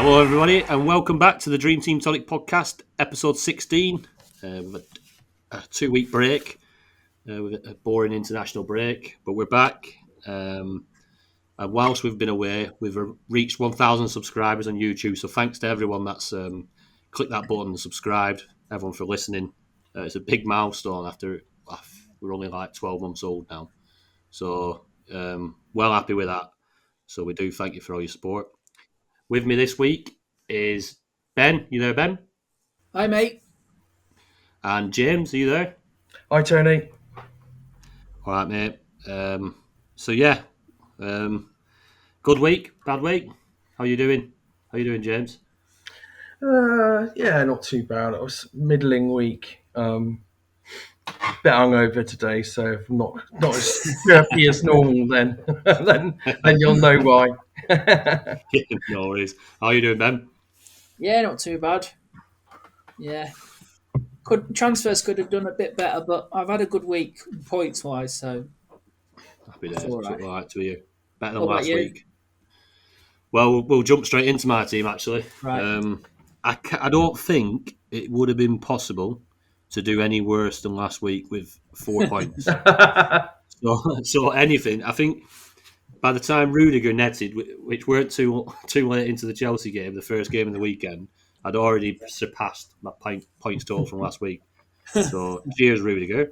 Hello everybody and welcome back to the Dream Team Tonic podcast, episode 16. With a 2-week break, with a boring international break, but we're back. And whilst we've been away, we've reached 1,000 subscribers on YouTube, so thanks to everyone that's clicked that button and subscribed, everyone for listening. It's a big milestone after we're only like 12 months old now. So well happy with that. So we do thank you for all your support. With me this week is Ben. You there, Ben? Hi, mate. And James, are you there? Hi, Tony. All right, mate. Good week, bad week. How you doing? How you doing, James? Yeah, not too bad. It was middling week. Bit hungover today, so if I'm not as chirpy as normal, then then you'll know why. No worries. How you doing, Ben? Yeah, not too bad. Yeah, transfers could have done a bit better, but I've had a good week points wise. So Happy days. it's all Something right. like to you. Better than What about last you? week. Well, we'll jump straight into my team. Actually, Right. I don't think it would have been possible to do any worse than last week with 4 points. So anything. I think by the time Rudiger netted, which weren't too late into the Chelsea game, the first game of the weekend, I'd already surpassed my points total from last week. So cheers, Rudiger.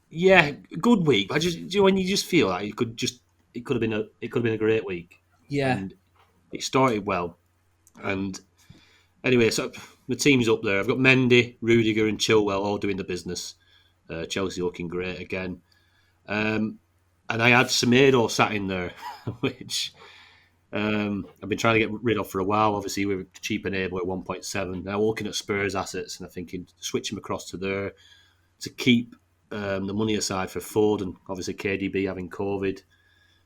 Yeah, good week. When you just feel like it could have been a great week, Yeah. and it started well. And anyway, so the team's up there. I've got Mendy, Rudiger, and Chilwell all doing the business. Chelsea looking great again. And I had Semedo sat in there, which I've been trying to get rid of for a while. Obviously, we were cheap and able at 1.7. Now looking at Spurs assets, and I'm thinking switch him across to there to keep the money aside for Foden. Obviously, KDB having COVID.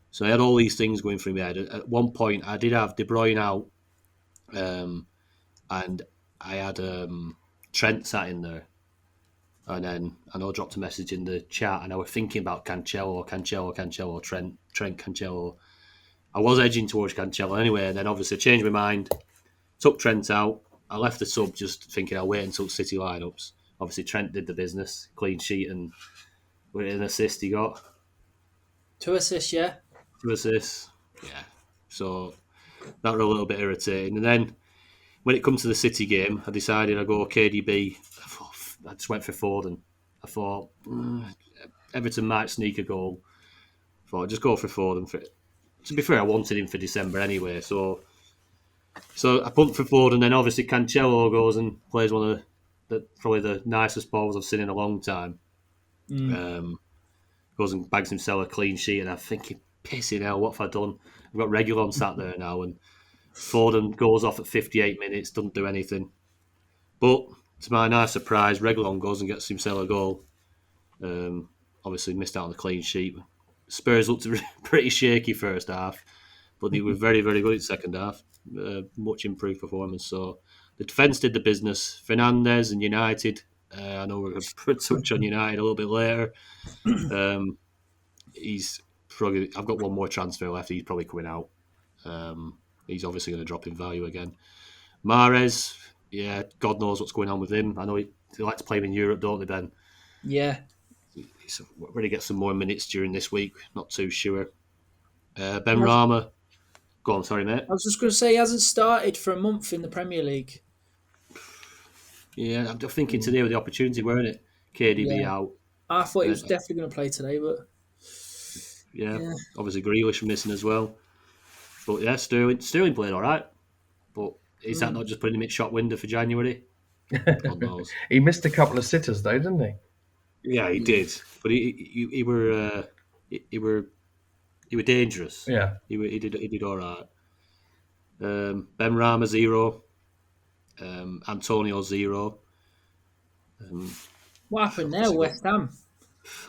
So I had all these things going through my head. At one point, I did have De Bruyne out, and I had Trent sat in there. And then I know I dropped a message in the chat, and I was thinking about Cancelo, Trent, Cancelo. I was edging towards Cancelo anyway, and then obviously I changed my mind, took Trent out. I left the sub just thinking I'll wait until City lineups. Obviously Trent did the business, clean sheet, and with an assist he got. 2 assists, yeah. 2 assists, yeah. So that was a little bit irritating. And then when it comes to the City game, I decided I'd go KDB. I just went for Foden. I thought Everton might sneak a goal. I thought I'd just go for Foden. To be fair, I wanted him for December anyway, so I pumped for Foden. Then obviously Cancelo goes and plays one of probably the nicest balls I've seen in a long time. Goes and bags himself a clean sheet, and I'm thinking, pissing hell, what have I done? I've got Reguilon sat there now, and Foden goes off at 58 minutes, doesn't do anything. But to my nice surprise, Reguilon goes and gets himself a goal. Obviously missed out on the clean sheet. Spurs looked pretty shaky first half, but they were very, very good in second half. Much improved performance. So the defence did the business. Fernandes and United. I know we're going to touch on United a little bit later. He's probably. I've got one more transfer left. He's probably coming out. He's obviously going to drop in value again. Mahrez, yeah, God knows what's going on with him. I know they like to play him in Europe, don't they, Ben? Yeah. He's really get some more minutes during this week. Not too sure. Ben Rama. Go on, sorry, mate. I was just going to say he hasn't started for a month in the Premier League. Yeah, I'm just thinking today with the opportunity, weren't it? KDB out. I thought he was definitely going to play today, but yeah, obviously Grealish missing as well. But yeah, Sterling played all right. But is that not just putting him in shop window for January? God knows. He missed a couple of sitters though, didn't he? Yeah, he did. But he were dangerous. Yeah, he did all right. Ben Rama 0. Antonio 0. what happened there, West Ham?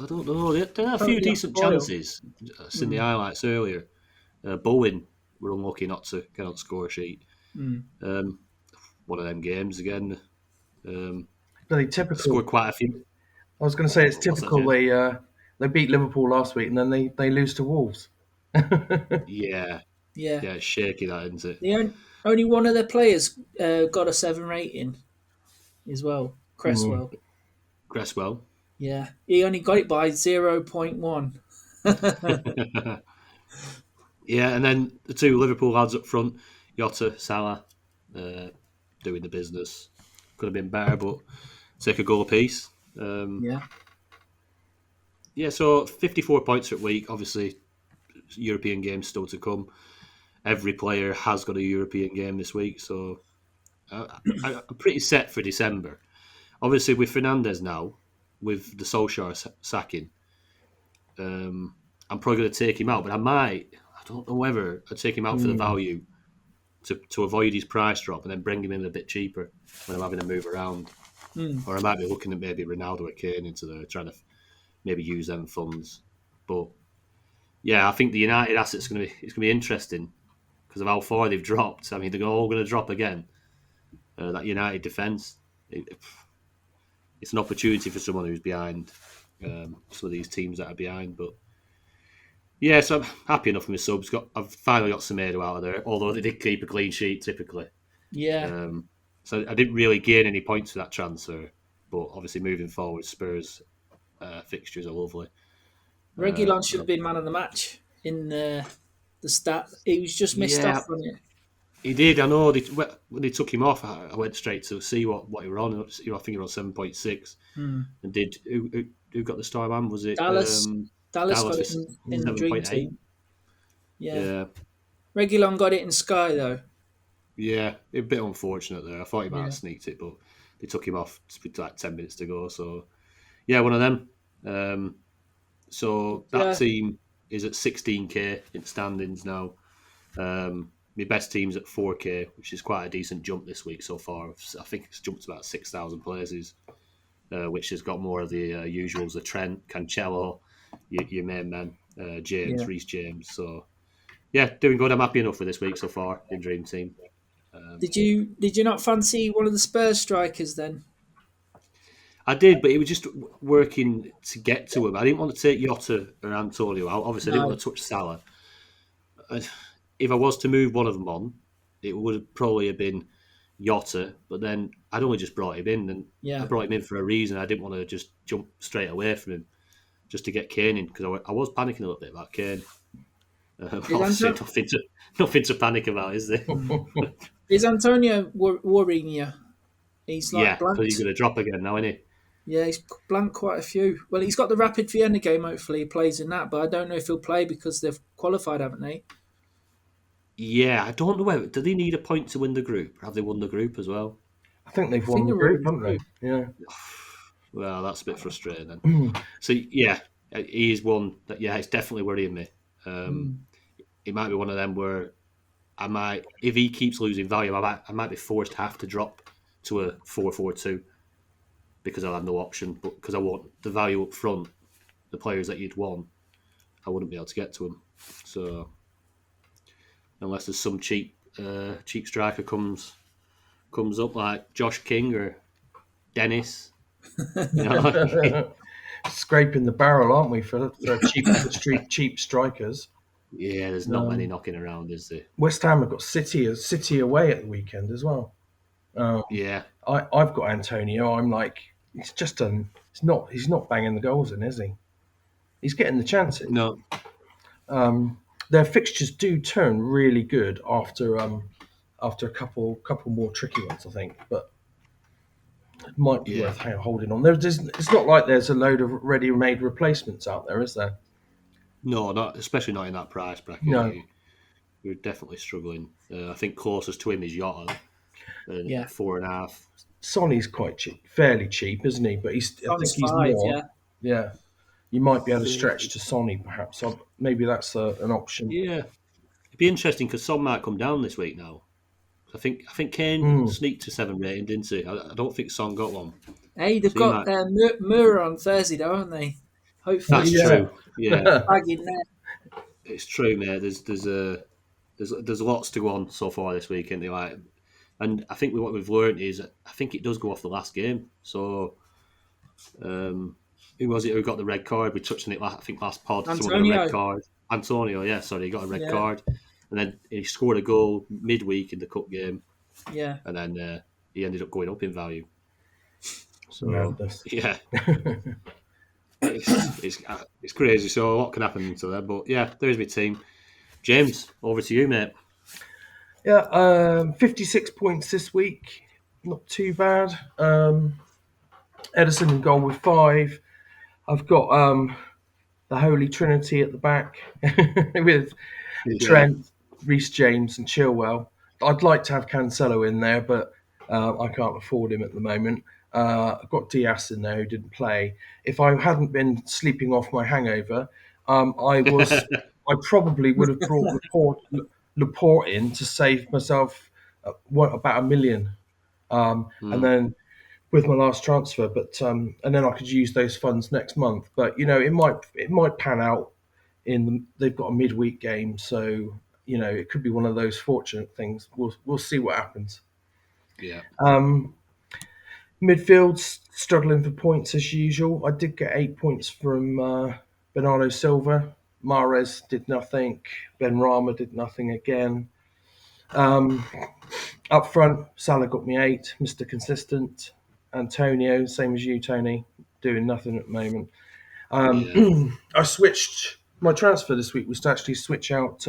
I don't know. They had a few decent chances. I've seen the highlights earlier. Bowen were unlucky not to get on the score sheet. One of them games again. really typical. Scored quite a few. I was going to say it's typical. They beat Liverpool last week and then they lose to Wolves. Yeah, it's shaky that, isn't it? Only one of their players got a 7 rating as well. Cresswell. Cresswell. Yeah, he only got it by 0.1. Yeah, and then the two Liverpool lads up front, Jota, Salah, doing the business. Could have been better, but take a goal apiece. Yeah, Yeah, so 54 points at week. Obviously, European games still to come. Every player has got a European game this week, so I'm pretty set for December. Obviously, with Fernandes now, with the Solskjaer sacking, I'm probably going to take him out, but I don't know whether I'd take him out for the value to avoid his price drop and then bring him in a bit cheaper when I'm having to move around. Or I might be looking at maybe Ronaldo or Kane into there, trying to maybe use them funds. But yeah, I think the United assets going to be interesting because of how far they've dropped. I mean, they're all going to drop again. That United defence, it's an opportunity for someone who's behind some of these teams that are behind. But yeah, so I'm happy enough with my subs. I've finally got Semedo out of there, although they did keep a clean sheet typically. yeah. So I didn't really gain any points for that transfer. But obviously, moving forward, Spurs fixtures are lovely. Reguilon should have been man of the match in the stat. He was just missed Yeah, off on it. he did. I know. When they took him off, I went straight to see what he was on. I think he was on 7.6. And did who got the star man? Was it Dallas got it Dallas in the dream 7.8? team. Yeah. Yeah, Reguilon got it in Sky though. yeah. A bit unfortunate there. I thought he might Yeah. have sneaked it, but they took him off with like 10 minutes to go. So yeah, one of them. So that Yeah. team is at 16k in standings now. My best team's at 4k, which is quite a decent jump this week so far. I think it's jumped about 6,000 places, which has got more of the usuals: the Trent, Cancelo, your main men, James, Yeah. Reece James. So yeah, doing good. I'm happy enough with this week so far in Dream Team. Did you not fancy one of the Spurs strikers then? I did, but it was just working to get to him. I didn't want to take Jota or Antonio out. Obviously, I didn't No. want to touch Salah. If I was to move one of them on, it would have probably have been Jota, but then I'd only just brought him in, and Yeah. I brought him in for a reason. I didn't want to just jump straight away from him just to get Kane in, because I was panicking a little bit about Kane. Obviously, nothing to panic about, is there? Is Antonio worrying you? He's like Yeah, because blanked. he's going to drop again now, isn't he? Yeah, he's blanked quite a few. Well, he's got the Rapid Vienna game. Hopefully, he plays in that. But I don't know if he'll play because they've qualified, haven't they? Yeah, I don't know whether do they need a point to win the group? Or have they won the group as well? I think they've won the they're group, winning haven't they? Yeah. Well, that's a bit frustrating then. So yeah, he's one that it's definitely worrying me. It might be one of them where if he keeps losing value, I might be forced to have to drop to a 4-4-2 because I'll have no option. But because I want the value up front, the players that you'd want, I wouldn't be able to get to them. So unless there's some cheap striker comes up like Josh King or Dennis, you know. Scraping the barrel, aren't we, for cheap strikers? Yeah, there's not many knocking around, is there? West Ham have got City away at the weekend as well. Yeah, I've got Antonio. I'm like, he's not banging the goals in, is he? He's getting the chances. no, Their fixtures do turn really good after a couple more tricky ones, I think. But it might be worth holding on. It's not like there's a load of ready-made replacements out there, is there? no, not especially not in that price bracket. No. You're definitely struggling. I think closest to him is Jota, Yeah. 4.5. Sonny's quite cheap, fairly cheap, isn't he? But I think he's 5, more. yeah. Yeah. You might be able to stretch to Sonny, perhaps. Maybe that's an option. Yeah, it'd be interesting because Son might come down this week now. I think Kane sneaked to 7 rating, didn't he? I don't think Son got one. Hey, they've got Mura on Thursday, though, haven't they? Hopefully, That's true. Yeah, bagging there. it's true, mate. There's lots to go on so far this week, isn't there? Like, and I think what we've learned is I think it does go off the last game. So, who was it who got the red card? We touched on it. I think last pod. Someone got a Antonio. red card. Antonio, yeah, sorry, he got a red card. and then he scored a goal midweek in the cup game, Yeah. and then he ended up going up in value. So Madness. yeah, it's crazy. So a lot can happen to that, but yeah, there's my team. James, over to you, mate. Yeah, 56 points this week. Not too bad. Edison in goal with 5. I've got the Holy Trinity at the back with Yeah, Trent, Reece James, and Chilwell. I'd like to have Cancelo in there, but I can't afford him at the moment. I've got Diaz in there who didn't play. If I hadn't been sleeping off my hangover, I probably would have brought Laporte in to save myself about 1 million, and then with my last transfer. But and then I could use those funds next month. But it might pan out they've got a midweek game, so it could be one of those fortunate things. We'll see what happens. yeah, Midfield's struggling for points as usual. I did get 8 points from Bernardo Silva. Mahrez did nothing. Ben Rama did nothing again. Up front, Salah got me 8, Mr. Consistent. Antonio, same as you, Tony, doing nothing at the moment. yeah. I switched. My transfer this week was to actually switch out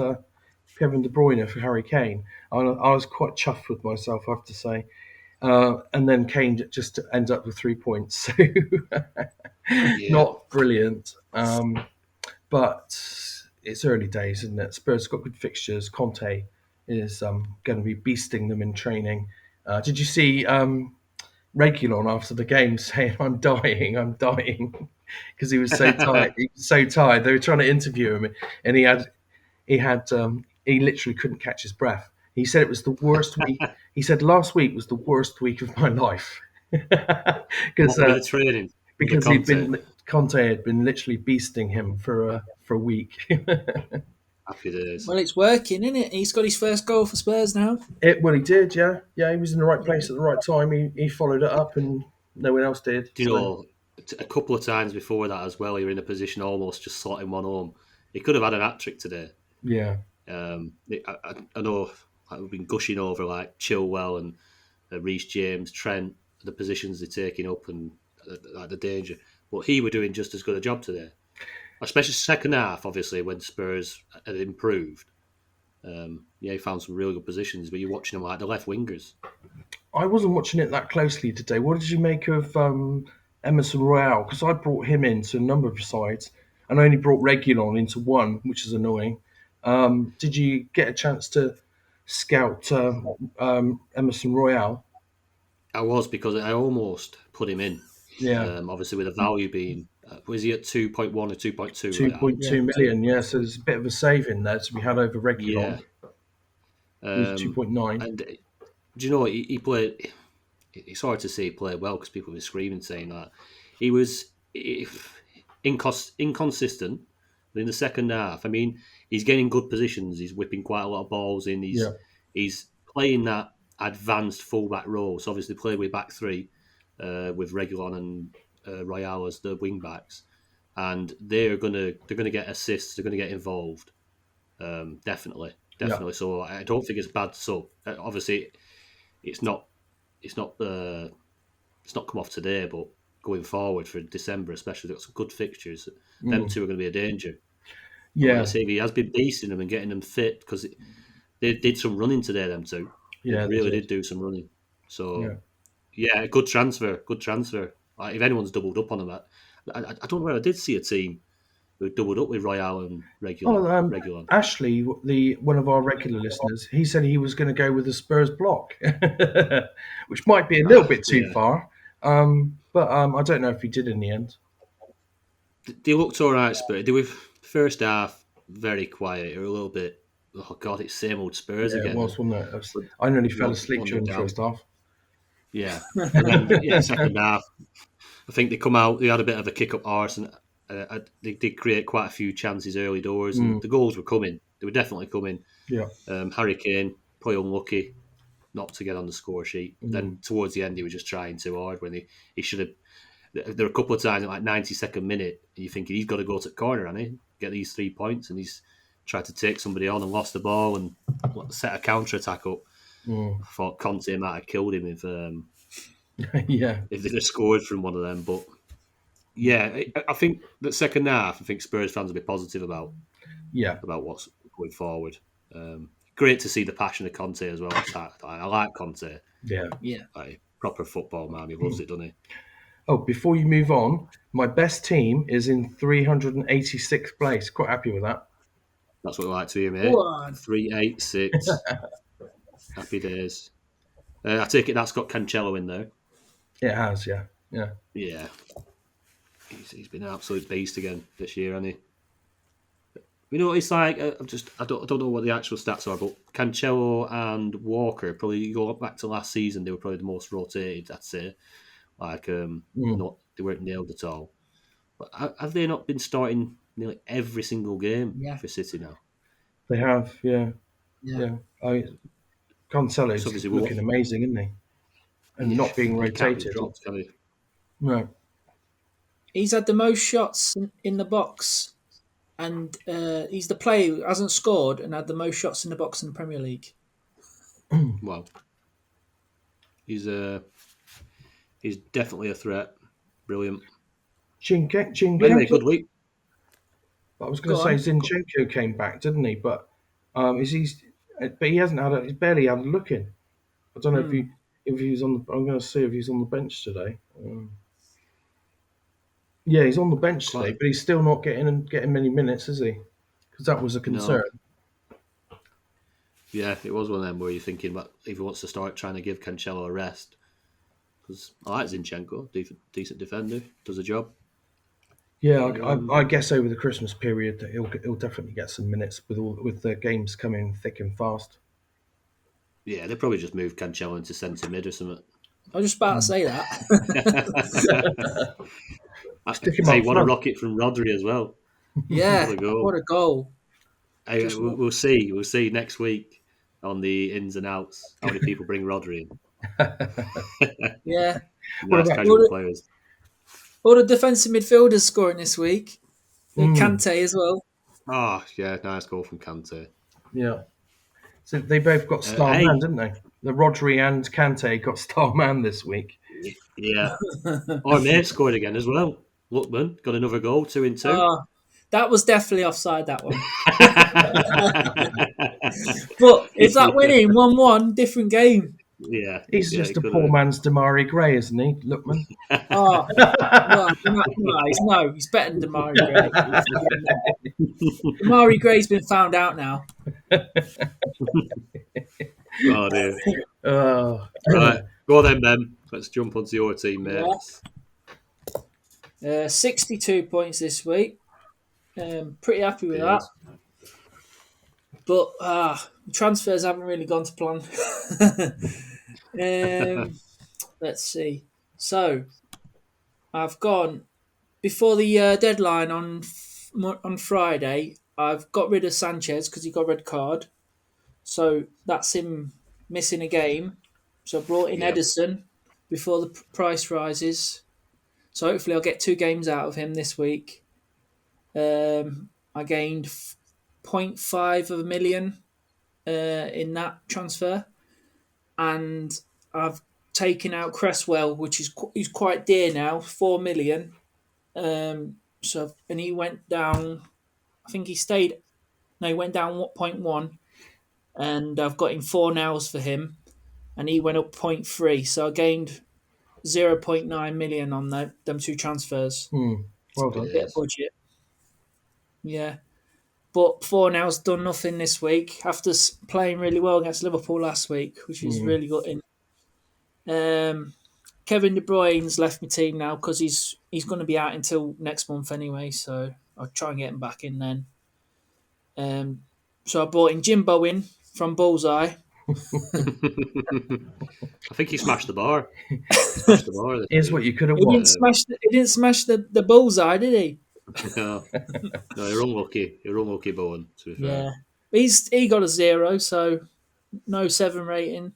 Kevin De Bruyne for Harry Kane. I was quite chuffed with myself, I have to say. And then Kane just ended up with 3 points, so Yeah. not brilliant. But it's early days, isn't it? Spurs got good fixtures. Conte is going to be beasting them in training. Did you see Reguilon after the game saying, I'm dying," because he was so tired. He was so tired. They were trying to interview him, and he literally couldn't catch his breath. He said it was the worst week. He said last week was the worst week of my life because What with the training? With the because content? Conte had been literally beasting him for a week. Happy days. Well, it's working, isn't it? He's got his first goal for Spurs now. Well, he did, yeah. He was in the right place at the right time. He followed it up, and no one else did. Do you know, a couple of times before that as well, you're in a position almost just slotting one home. He could have had an hat-trick today. Yeah. I know I've been gushing over like Chilwell and Reece James, Trent, the positions they're taking up and the danger. But he were doing just as good a job today. Especially second half, obviously, when Spurs had improved. He found some really good positions, but you're watching them like the left wingers. I wasn't watching it that closely today. What did you make of Emerson Royale? Because I brought him into a number of sides and only brought Reguilon into one, which is annoying. Did you get a chance to scout Emerson Royale? I was, because I almost put him in. Yeah. Obviously, with the value being, was he at 2.1 or 2.2? 2.2 million, yeah. So there's a bit of a saving there to be had over Reguilon. Yeah. Who's 2.9. And do you know, he played, it's hard to say he played well because people were screaming saying that. He was inconsistent, but in the second half, I mean, he's getting good positions. He's whipping quite a lot of balls in. He's playing that advanced fullback role. So obviously played with back three with Reguilon and Royale as the wing backs, and they're gonna get assists. They're gonna get involved. Definitely. Yeah. So I don't think it's bad sub. Obviously, it's not come off today, but going forward for December, especially, they've got some good fixtures. Them two are going to be a danger. Yeah. Like I say, he has been beasting them and getting them fit because they did some running today. Them two, Yeah, they they really did. did do some running. So yeah, good transfer. Like, if anyone's doubled up on him, I don't know where I did see a team who doubled up with Royale and Reguilon. Ashley, one of our regular listeners, he said he was going to go with the Spurs block, which might be a little bit too Yeah. far. But I don't know if he did in the end. They looked all right, Spurs. They were first half very quiet. They were a little bit. Oh God, it's same old Spurs Yeah, again. it was, wasn't it? I nearly fell asleep 1-0 during the down. first half. Yeah, and then second half, I think they come out. They had a bit of a kick up arse, and they did create quite a few chances early doors, and the goals were coming. They were definitely coming. Yeah. Harry Kane probably unlucky not to get on the score sheet. Then towards the end, he was just trying too hard when he should have. There were a couple of times at like 92nd minute, and you're thinking he's got to go to the corner, and he get these 3 points, and he's tried to take somebody on and lost the ball and set a counter attack up. I thought Conte might have killed him if if they'd have scored from one of them. But yeah, I think that second half, I think Spurs fans will be positive about what's going forward. Great to see the passion of Conte as well. I like Conte. Yeah. Like, proper football man. He loves it, doesn't he? Oh, before you move on, my best team is in 386th place. Quite happy with that. That's what we like to hear, mate. 386. Happy days. I take it that's got Cancelo in there. It has, yeah. Yeah. He's been an absolute beast again this year, hasn't he? You know, it's like I don't know what the actual stats are, but Cancelo and Walker, probably you go back to last season, they were probably the most rotated, I'd say. Like, they weren't nailed at all. But have they not been starting nearly every single game for City now? They have, yeah. Cancelo's looking amazing, isn't he? And not being rotated. No. He's had the most shots in the box, and he's the player who hasn't scored and had the most shots in the box in the Premier League. Wow. He's definitely a threat. Brilliant. Anyway, good week. I was going to say Zinchenko came back, didn't he? But he hasn't had he's barely had a look in. I don't know if he's on. I'm going to see if he's on the bench today. Yeah, he's on the bench today, but he's still not getting many minutes, is he? Because that was a concern. No. Yeah, it was one of them where you're thinking about if he wants to start trying to give Cancelo a rest. Because I like Zinchenko, decent defender, does a job. Yeah, I guess over the Christmas period that he'll definitely get some minutes with the games coming thick and fast. Yeah, they probably just moved Cancelo into centre mid or something. I was just about to say that. Hey, what a rocket from Rodri as well. Yeah, what a goal. Hey, we'll see. We'll see next week on the ins and outs how many people bring Rodri in. Yeah. Nice casual players. All the defensive midfielders scoring this week. Kante as well. Oh, yeah, nice goal from Kante. Yeah. So they both got star man, didn't they? The Rodri and Kante got star man this week. Yeah. Our mate scored again as well. Lookman got another goal, 2-2. That was definitely offside, that one. But if that went in 1-1, different game. Yeah. He's just a poor man's Damari Gray, isn't he, Lookman? No, he's better than Damari Gray. Damari Gray's been found out now. Oh, dear. Right, go on then. Let's jump onto your team, mates. 62 points this week. Pretty happy with that. But transfers haven't really gone to plan. Let's see. So, I've gone before the deadline on Friday. I've got rid of Sanchez because he got a red card. So that's him missing a game. So I brought in Edison before the price rises. So hopefully I'll get 2 games out of him this week. I gained 0.5 of a million in that transfer. And I've taken out Cresswell, which is he's quite dear now, 4 million. And he went down. I think he went down 0.1, and I've got him 4 nows for him, and he went up 0.3. So I gained 0.9 million on them 2 transfers. Well done. A bit of budget. Yeah. But 4 now's done nothing this week after playing really well against Liverpool last week, which is really good. Kevin De Bruyne's left my team now because he's going to be out until next month anyway, so I'll try and get him back in then. So I brought in Jim Bowen from Bullseye. I think he smashed the bar. Here's what you could have won. He didn't smash the Bullseye, did he? No, you're unlucky. You're unlucky, Bowen, to be fair. Yeah. He got a 0, so no 7 rating.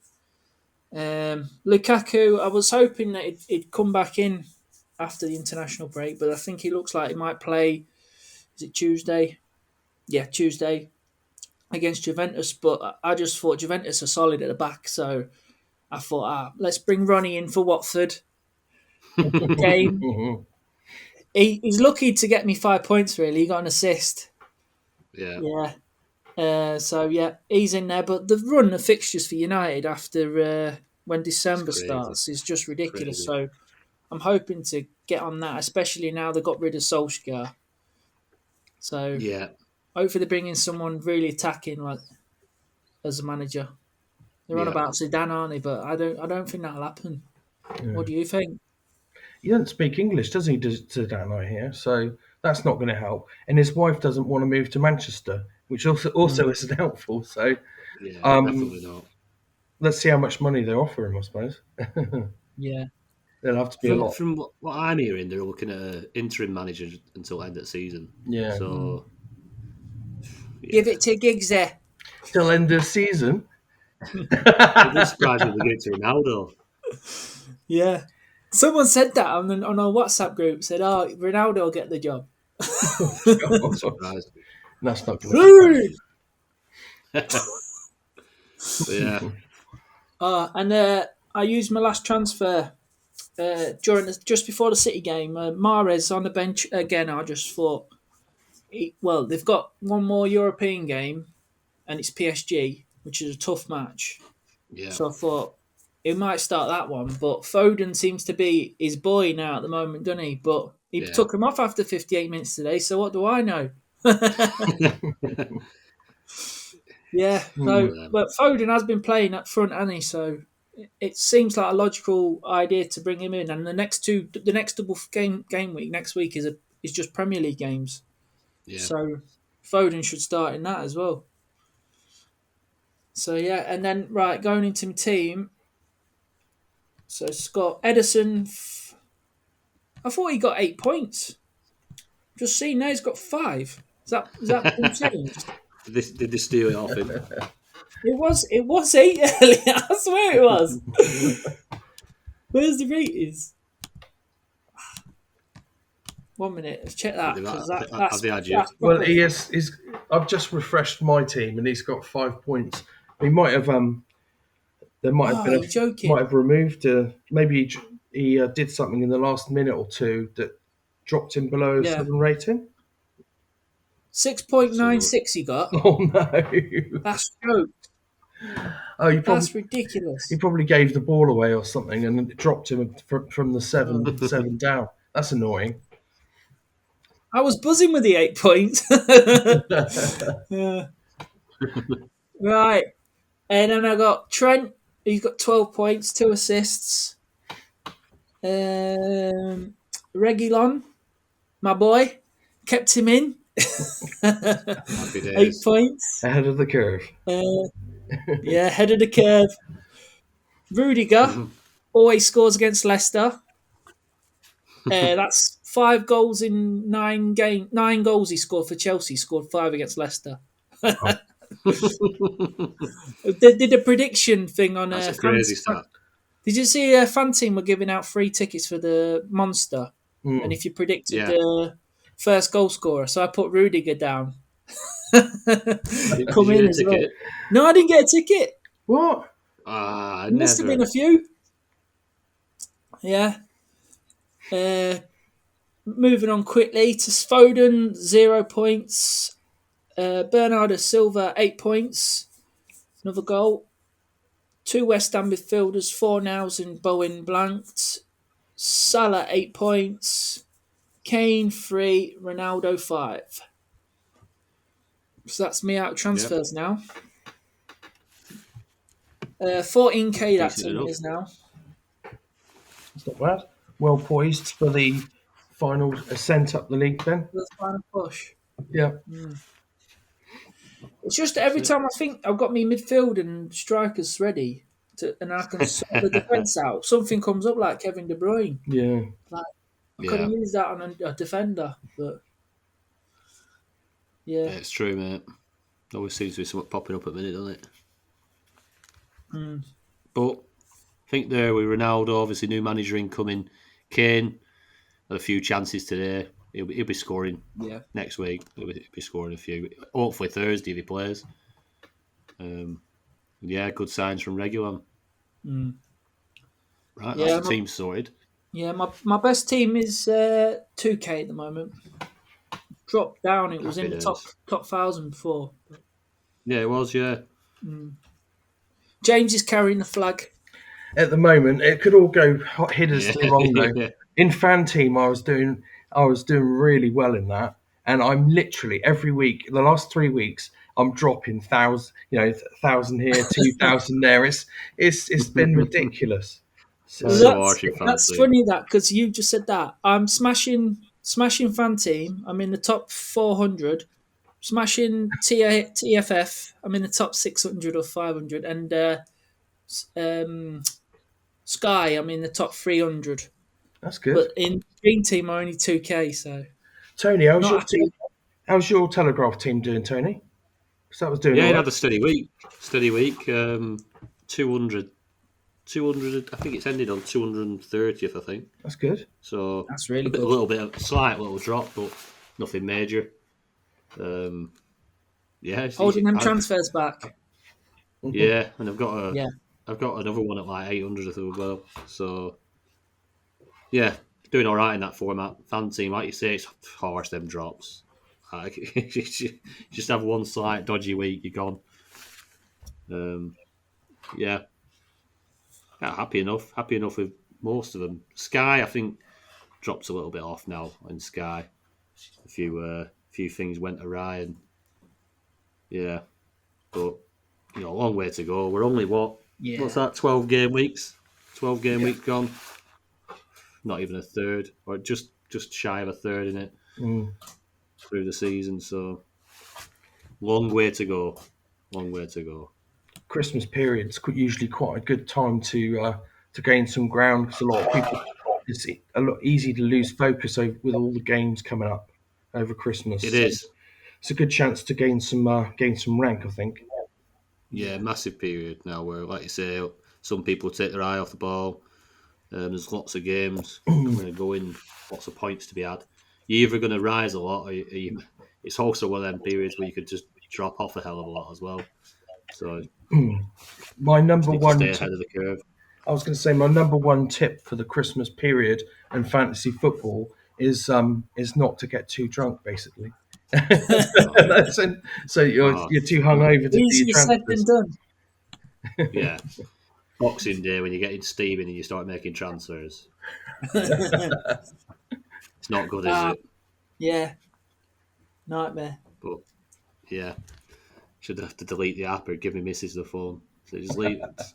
Lukaku, I was hoping that he'd come back in after the international break, but I think he looks like he might play. Is it Tuesday? Yeah, Tuesday. against Juventus, but I just thought Juventus are solid at the back, so I thought, let's bring Ronnie in for Watford. Game. He's lucky to get me 5 points, really. He got an assist. Yeah. So, he's in there. But the run of fixtures for United after when December crazy. starts is just ridiculous. Crazy. So I'm hoping to get on that, especially now they got rid of Solskjaer. So hopefully they bring in someone really attacking like as a manager. They're on about Zidane, aren't they? But I don't think that'll happen. Yeah. What do you think? He doesn't speak English, does he, Zidane, I hear? So that's not going to help. And his wife doesn't want to move to Manchester, which also isn't helpful. So definitely not. Let's see how much money they offer him, I suppose. Yeah. There'll have to be a lot. From what I'm hearing, they're looking at an interim manager until end of the season. Yeah. So give it to Giggsy. Till end of season? I'd be surprised if they give it to Ronaldo. Yeah. Someone said that on our WhatsApp group. Said, Ronaldo will get the job. I'm surprised. That's not going to Yeah. And I used my last transfer just before the City game. Mahrez on the bench again. I just thought, they've got one more European game, and it's PSG, which is a tough match. Yeah. So I thought he might start that one, but Foden seems to be his boy now at the moment, doesn't he? But he took him off after 58 minutes today. So what do I know? Yeah, but Foden has been playing up front, hasn't he? So it seems like a logical idea to bring him in. And the next double game week next week is just Premier League games. Yeah. So Foden should start in that as well. So and then going into my team. So Scott Edison, I thought he got 8 points. Just see now he's got 5. Is that been changed? Did they steal it off him? It was 8 earlier. I swear it was. Where's the ratings? 1 minute. Let's check that. That's well, he is. I've just refreshed my team, and he's got 5 points. He might have. There might have been. Might have removed. Maybe he did something in the last minute or two that dropped him below 7 rating. 6.96 he got. Oh no, that's joke. That's ridiculous. He probably gave the ball away or something, and it dropped him from the 7 down. That's annoying. I was buzzing with the 8 points. Right, and then I got Trent. He's got 12 points, 2 assists. Reguilon, my boy, kept him in. 8 points. Ahead of the curve. Ahead of the curve. Rudiger always scores against Leicester. That's 5 goals in 9 games. 9 goals he scored for Chelsea. Scored 5 against Leicester. They did a prediction thing on That's a crazy stat. Did you see Fan Team were giving out free tickets for the Monster? And if you predicted the first goal scorer, so I put Rudiger down. Come in as well. No, I didn't get a ticket. What? Must have been a few. Yeah. Moving on quickly to Foden, 0 points. Bernardo Silva, 8 points. Another goal. 2 West Ham midfielders, 4 nows and Bowen blanked. Salah, 8 points. Kane, 3. Ronaldo, 5. So that's me out of transfers now. 14k that team is now. That's not bad. Well poised for the final ascent up the league then. The final push. Yeah. It's just every time I think I've got me midfield and strikers ready and I can sort the defence out, something comes up like Kevin De Bruyne. Yeah. I could have used that on a defender, but yeah, it's true, mate. Always seems to be something popping up at the minute, doesn't it? But I think there with Ronaldo, obviously new manager incoming. Kane had a few chances today. He'll be scoring next week. He'll be scoring a few. Hopefully Thursday if he plays. Yeah, good signs from Regulon. Mm. Right, that's Yeah, the team sorted. my best team is 2K at the moment. Dropped down. It was Happy in the days. top 1,000 before. Yeah, it was. Yeah, James is carrying the flag. At the moment, it could all go yeah, hideously wrong though. yeah. In fan team, I was doing really well in that, and I'm literally every week, the last 3 weeks, I'm dropping thousand here, 2,000 there. It's been ridiculous. It's So so That's harsh in that's fantasy. funny that because you just said that I'm smashing fan team. I'm in the top 400. Smashing TFF. I'm in the top 600 or 500, and um, Sky. I'm in the top 300. that's good. But in Dream Team, I'm only 2K. So Tony, not happy. how's your Telegraph team doing, Tony? Because that was doing Yeah, all it right. had a steady week. Steady week. 200. 200. I think it's ended on 230th. I think That's good. so. That's A really bit, a good. little bit, of slight little drop, but nothing major. Yeah, Holding them transfers back. yeah, and Yeah. I've got another one at like 800 as well. So yeah, doing all right in that format. Fan team, like you say, it's harsh them drops. Like, just have one slight dodgy week, you're gone. Yeah, yeah, happy enough. Happy enough with most of them. Sky, I think, dropped a little bit off now in Sky. A few things went awry, and yeah, but a long way to go. We're only what's Yeah. that? 12 game weeks. 12 game Yeah. week gone. Not even a third, or just shy of a third in it Mm. through the season. So long way to go. Long way to go. Christmas period's usually quite a good time to gain some ground because a lot of people it's a lot easy to lose focus with all the games coming up over Christmas. It So is. it's a good chance to gain some rank, I think. Yeah, Yeah. massive period now where, like you say, some people take their eye off the ball. There's lots of games coming and going, lots of points to be had. You're either going to rise a lot, it's also one of them periods where you could just drop off a hell of a lot as well. So My just number need to one stay tip, ahead of the curve. I was going to say my number one tip for the Christmas period and fantasy football is not to get too drunk, basically. Oh, That's it. So oh, you're too hungover to do your Easier said than transfers. done. yeah. Boxing Day when you get in steaming and you start making transfers. It's not good, is Ah, it? yeah. Nightmare. But yeah, should have to delete the app or give me missus the phone. So just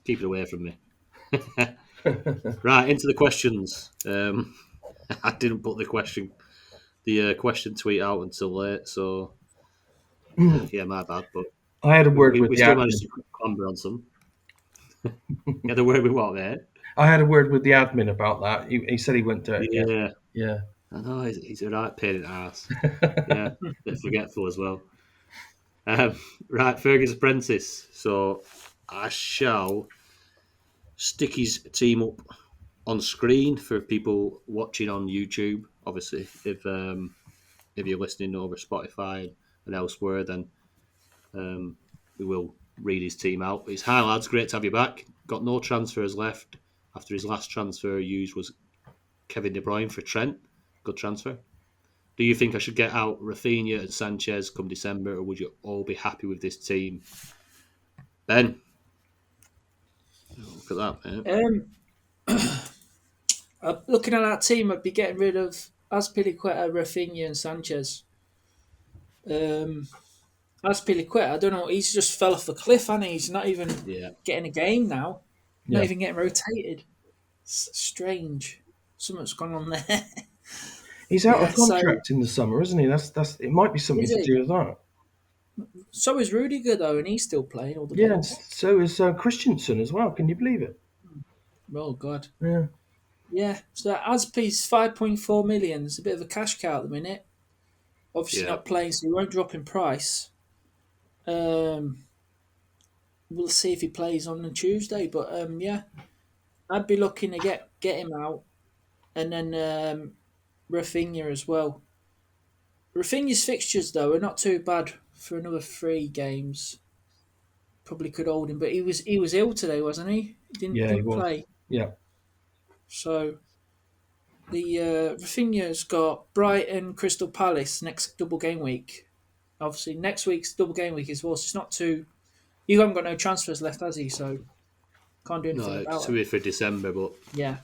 keep it away from me. Right, into the questions. I didn't put the question tweet out until late, so yeah, my bad. But I had a we, word we, with we the still managed admin. to clamber on some. Yeah, the word we what there? I had a word with the admin about that. He said he wouldn't do it again. Yeah, Yeah. I know he's a right pain in the ass. Yeah, they're forgetful as well. Right, Fergus Apprentice. So I shall stick his team up on screen for people watching on YouTube. Obviously, if you're listening over Spotify and elsewhere, then we will read his team out. But it's hi lads, great to have you back. Got no transfers left after his last transfer used was Kevin De Bruyne for Trent. Good transfer. Do you think I should get out Rafinha and Sanchez come December, or would you all be happy with this team? Ben, look at that, mate. Looking at that team, I'd be getting rid of Azpilicueta, Rafinha, and Sanchez. Azpilicueta, I don't know. He's just fell off the cliff, hasn't he? He's not even Yeah, getting a game now. Not Yeah. even getting rotated. It's strange. Something's gone on there. He's out Yeah. of contract in the summer, isn't he? That's it might be something Is to he? do with that. So is Rudiger though, and he's still playing all the Yeah, and games. so is Christensen as well. Can you believe it? Oh God. Yeah. Yeah. So Azpi's 5.4 million. It's a bit of a cash cow at the minute. Obviously yeah, not playing, so he won't drop in price. Um, we'll see if he plays on the Tuesday, but yeah, I'd be looking to get him out, and then Rafinha as well. Rafinha's fixtures though are not too bad for another 3 games. probably could hold him, but he was ill today, wasn't he? He Yeah, he didn't was. play. Yeah. So the Rafinha's got Brighton, Crystal Palace next double game week. Obviously, next week's double game week as well. So it's not too. You haven't got no transfers left, has he? So can't do anything No, it's about to it. be for December, but Yeah,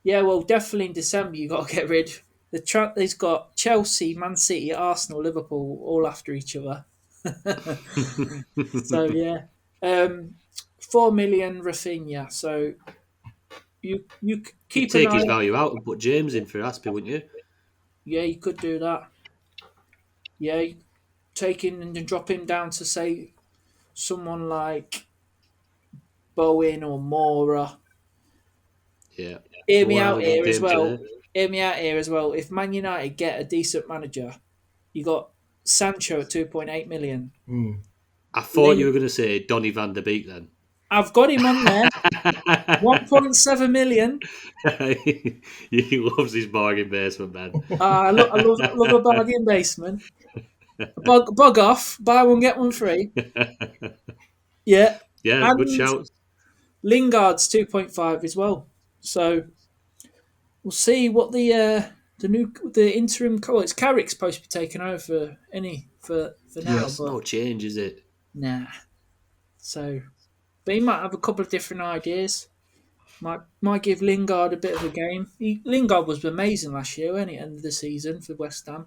yeah. Well, definitely in December you got to get rid. He's got Chelsea, Man City, Arsenal, Liverpool all after each other. So yeah, 4 million Rafinha. So you you'd keep an take his eye. value out and put James in for Aspie, wouldn't you? Yeah, you could do that. Yeah, you take him and then drop him down to say someone like Bowen or Mora. Yeah. Hear me Moore had out a good here as game well. today. Hear me out here as well. If Man United get a decent manager, you got Sancho at 2.8 million. Mm. I thought you Ling- were going to say Donny van der Beek then. I've got him on there. 1.7 million. He loves his bargain basement, man. I love a bargain basement. Bug off. Buy one, get one free. Yeah. Yeah, good And shout. Lingard's 2.5 as well. So we'll see what the interim it's Carrick's supposed to be taking over for now, That's but no change, is it? nah. So, but he might have a couple of different ideas. Might give Lingard a bit of a game. Lingard was amazing last year, wasn't he? End of the season for West Ham.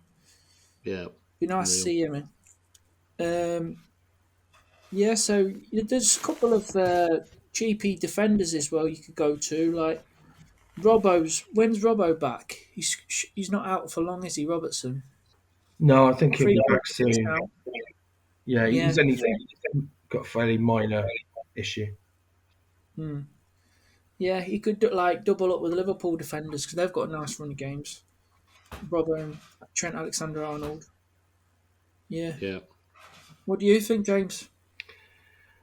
Yeah. Be nice to Real. see him in. Yeah, so there's a couple of GP defenders as well you could go to. Like when's Robbo back? He's not out for long, is he, Robertson? No, I think he'll Three be back weeks soon. out. Yeah, Yeah. he's only got a fairly minor issue. Yeah, he could double up with Liverpool defenders because they've got a nice run of games. Robbo and Trent Alexander-Arnold. Yeah. Yeah. What do you think, James?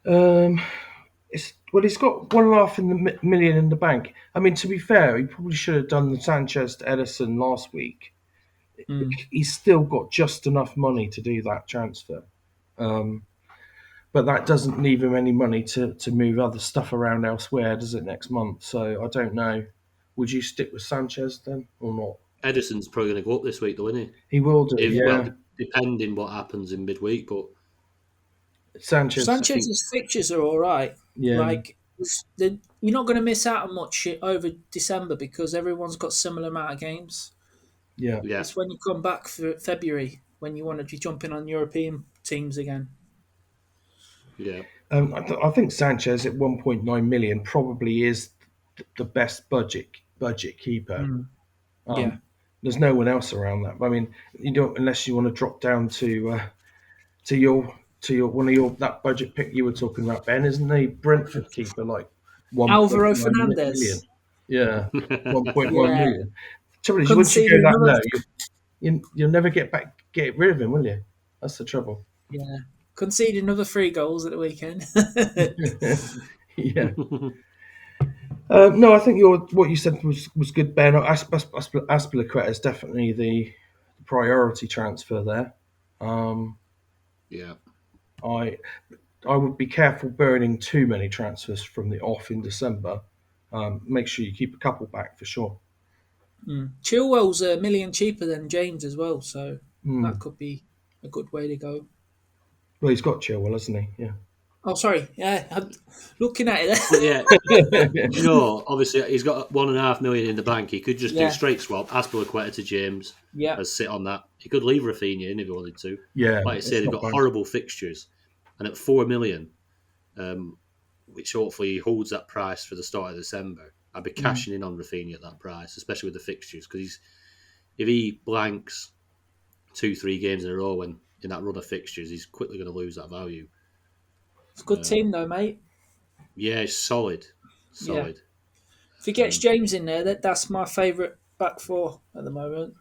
He's got 1.5 million in the bank. I mean, to be fair, he probably should have done the Sanchez to Edison last week. He's still got just enough money to do that transfer. But that doesn't leave him any money to move other stuff around elsewhere, does it, next month? So I don't know. Would you stick with Sanchez then or not? Edison's probably going to go up this week, though, isn't he? He will do, yeah. Well, depending what happens in midweek, but Sanchez's fixtures are all right. Yeah. Like you're not going to miss out on much shit over December because everyone's got similar amount of games. Yeah. It's when you come back for February when you want to be jumping on European teams again. Yeah. I think Sanchez at 1.9 million probably is the best budget keeper. Yeah. There's no one else around that. I mean, you don't unless you want to drop down to your one of your that budget pick you were talking about, Ben, isn't the Brentford keeper like 1.9 Alvaro million? Fernandez. Yeah, 1.1 Yeah. million. Trouble is, once you go that low, you'll never get rid of him, will you? That's the trouble. Yeah. Conceded another 3 goals at the weekend. Yeah. No, I think what you said was good, Ben. Aspilicueta is definitely the priority transfer there. Yeah. I would be careful burning too many transfers from the off in December. Make sure you keep a couple back for sure. Chilwell's $1 million cheaper than James as well, so that could be a good way to go. Well, he's got Chilwell, hasn't he? Yeah. Oh, sorry. Yeah, I'm looking at it. But yeah, obviously he's got 1.5 million in the bank. He could just do straight swap, Aspilicueta to James, and sit on that. He could leave Rafinha in if he wanted to. Yeah. Like I say, they've got horrible fixtures, and at 4 million, which hopefully holds that price for the start of December, I'd be cashing in on Rafinha at that price, especially with the fixtures, because if he blanks 2-3 games in a row when in that run of fixtures, he's quickly going to lose that value. It's a good team though, mate. Yeah, it's solid. Yeah. If he gets James in there, that's my favourite back four at the moment.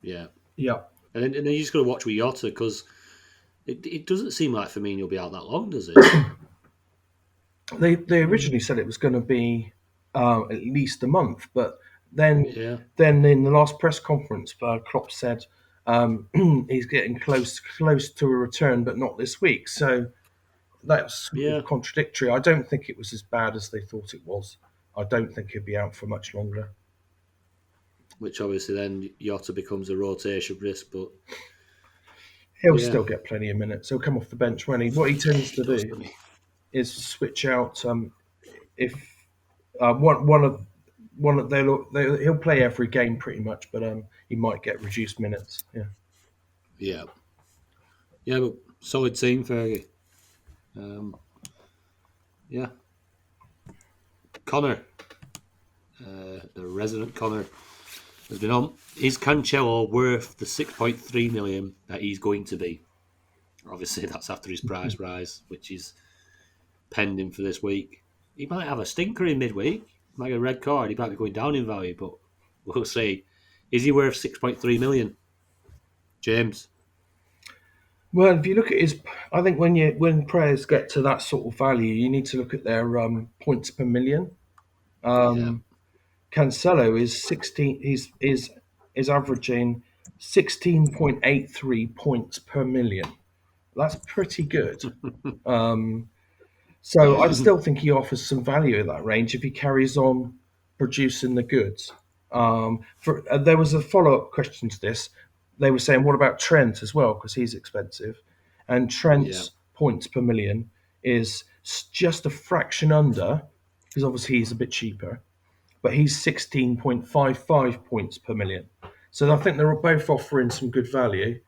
Yeah. Yeah. And then you just got to watch with Jota because it doesn't seem like Firmino will be out that long, does it? They originally said it was going to be at least a month, but then in the last press conference, Klopp said he's getting close to a return, but not this week. So that's sort Yeah, of contradictory. I don't think it was as bad as they thought it was. I don't think he'll be out for much longer. which obviously then Jota becomes a rotation risk, but He'll yeah, still get plenty of minutes. He'll come off the bench when he. What he tends he to does, do doesn't he? is switch out. If one of he'll play every game pretty much, but he might get reduced minutes. Yeah. Yeah, yeah, but solid team, Fergie. Um, yeah, Connor, the resident Connor, has been on. Is Cancelo worth the 6.3 million that he's going to be? Obviously, that's after his price rise, which is pending for this week. He might have a stinker in midweek. He might get a red card. He might be going down in value, but we'll see. Is he worth 6.3 million? James? Well, if you look at his, I think when players get to that sort of value, you need to look at their points per million. Yeah. Cancelo is 16. Is averaging 16.83 points per million. That's pretty good. So I still think he offers some value at that range if he carries on producing the goods. There was a follow-up question to this. They were saying, what about Trent as well? Because he's expensive. And Yeah. Trent's points per million is just a fraction under, because obviously he's a bit cheaper, but he's 16.55 points per million. So I think they're both offering some good value.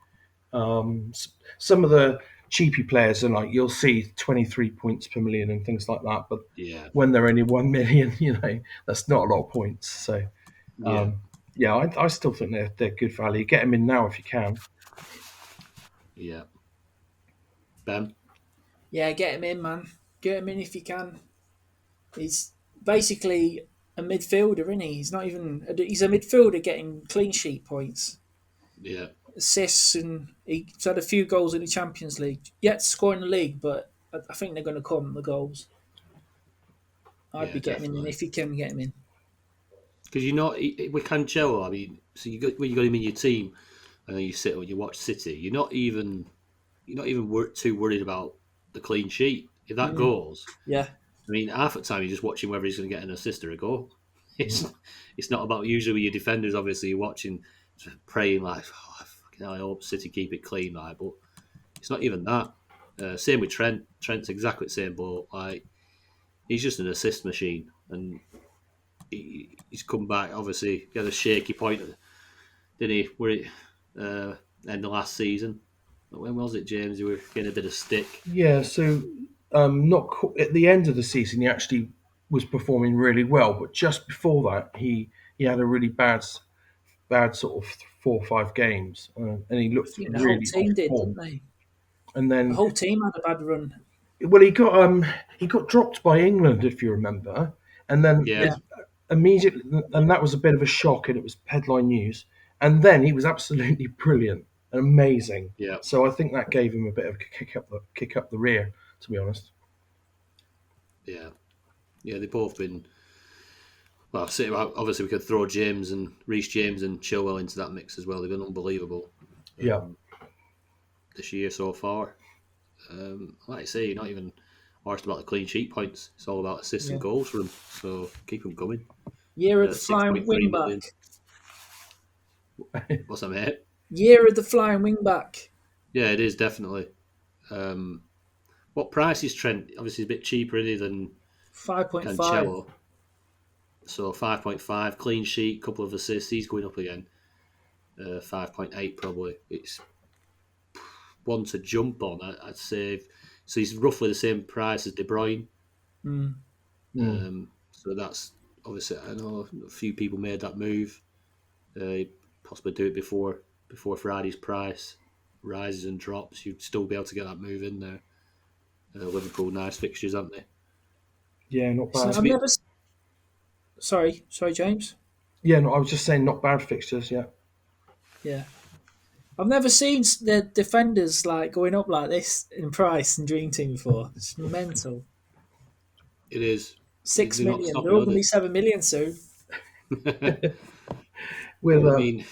Some of the cheapy players are like, you'll see 23 points per million and things like that, but Yeah. when they're only 1 million, that's not a lot of points. So Yeah. yeah, I still think they're good value. Get them in now if you can. Yeah. Ben? Yeah, get him in, man. Get him in if you can. He's basically a midfielder, isn't he? He's not even. He's a midfielder getting clean sheet points, Yeah. assists, and he's had a few goals in the Champions League. Yet scoring the league, but I think they're going to come, the goals. I'd Yeah, be getting him in definitely. if you can get him in. Because you're not with Cancelo. I mean, so when you got him in your team, and then you sit when you watch City, you're not even too worried about the clean sheet. If that goes, Yeah, I mean, half the time you're just watching whether he's going to get an assist or a goal. It's not about usually with your defenders. Obviously, you're watching, praying like, oh, fucking hell, I hope City keep it clean, like. But it's not even that. Same with Trent. Trent's exactly the same boat. Like he's just an assist machine, and he's come back. Obviously, he had a shaky point, didn't he? Where it end of last season. When was it, James? You were getting a bit of stick. Yeah, so not at the end of the season, he actually was performing really well, but just before that, he had a really bad sort of 4 or 5 games, and he I looked think the whole really off team did, form. didn't they? And The then whole team had a bad run. Well, he got dropped by England, if you remember, and then Yeah, immediately, and that was a bit of a shock, and it was headline news. And then he was absolutely brilliant and amazing. yeah, So I think that gave him a bit of a kick up the rear, to be honest. yeah, yeah. They've both been. Well, obviously we could throw James and Reece James and Chilwell into that mix as well. They've been unbelievable Yeah, this year so far. Like I say, you're not even asked about the clean sheet points. It's all about assists and Yeah. goals for them. So keep them coming. Year of the Six flying point three wing million. back. What's that, mate? Year of the flying wing back. Yeah, it is definitely. What price is Trent? Obviously, he's a bit cheaper isn't he, than 5.5. Cancelo. So 5.5 clean sheet, couple of assists. He's going up again. 5.8 probably. It's one to jump on. I'd say. So he's roughly the same price as De Bruyne. Mm. So that's obviously I know a few people made that move. Possibly do it before Friday's price rises and drops. You'd still be able to get that move in there. Liverpool nice fixtures, haven't they? yeah, not So bad. I've never. Sorry, James. Yeah, no, I was just saying, not bad fixtures. Yeah, Yeah, I've never seen the defenders like going up like this in price in Dream Team before. It's mental. It is. Six They're not million. They're stopping, all are going to they? be 7 million soon. will Well, I mean,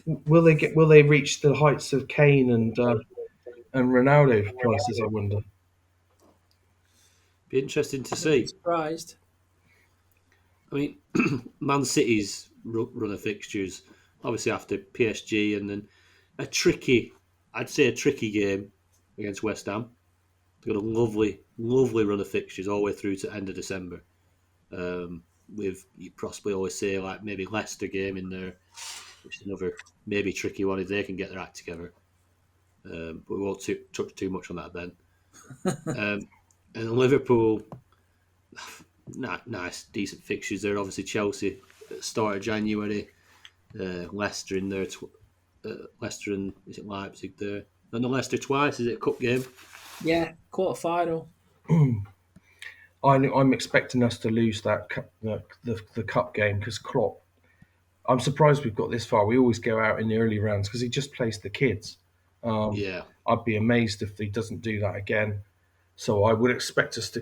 will they reach the heights of Kane and Ronaldo prices? I wonder. Be interesting to I wouldn't be see. surprised. I mean, Man City's run of fixtures, obviously after PSG, and then I'd say a tricky game against West Ham. They've got a lovely run of fixtures all the way through to end of December. With you possibly always say like maybe Leicester game in there, which is another maybe tricky one if they can get their act together. But we won't touch too much on that then. And Liverpool, nice, decent fixtures there. Obviously Chelsea at the start of January, Leicester in there, Leicester and is it Leipzig there? No, Leicester twice. Is it a cup game? Yeah, quarter final. I'm expecting us to lose that the cup game because Klopp. I'm surprised we've got this far. We always go out in the early rounds because he just plays the kids. Yeah. I'd be amazed if he doesn't do that again. So I would expect us to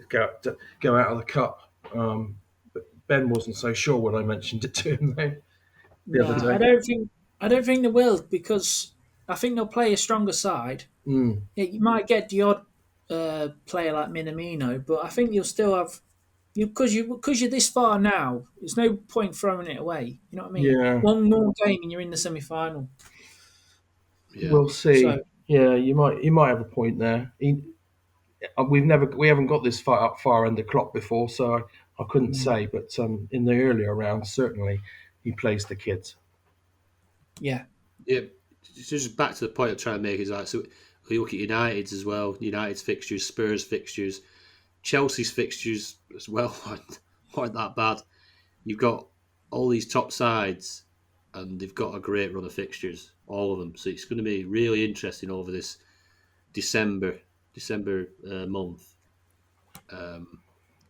go out of the cup. But Ben wasn't so sure when I mentioned it to him though, the No, other I day. don't think they will because I think they'll play a stronger side. Mm, Yeah, you might get the odd player like Minamino, but I think you'll still have because you're this far now. There's no point throwing it away. You know what I mean? yeah, One more game and you're in the semi-final. Yeah. we'll see. So Yeah, you might have a point there. We haven't got this far under Klopp before, so I couldn't say. But in the earlier rounds, certainly he plays the kids. yeah, Yeah. Just back to the point I'm trying to make is like, so we look at United's as well, United's fixtures, Spurs fixtures, Chelsea's fixtures as well aren't that bad. You've got all these top sides and they've got a great run of fixtures, all of them. So it's going to be really interesting over this December month. There's going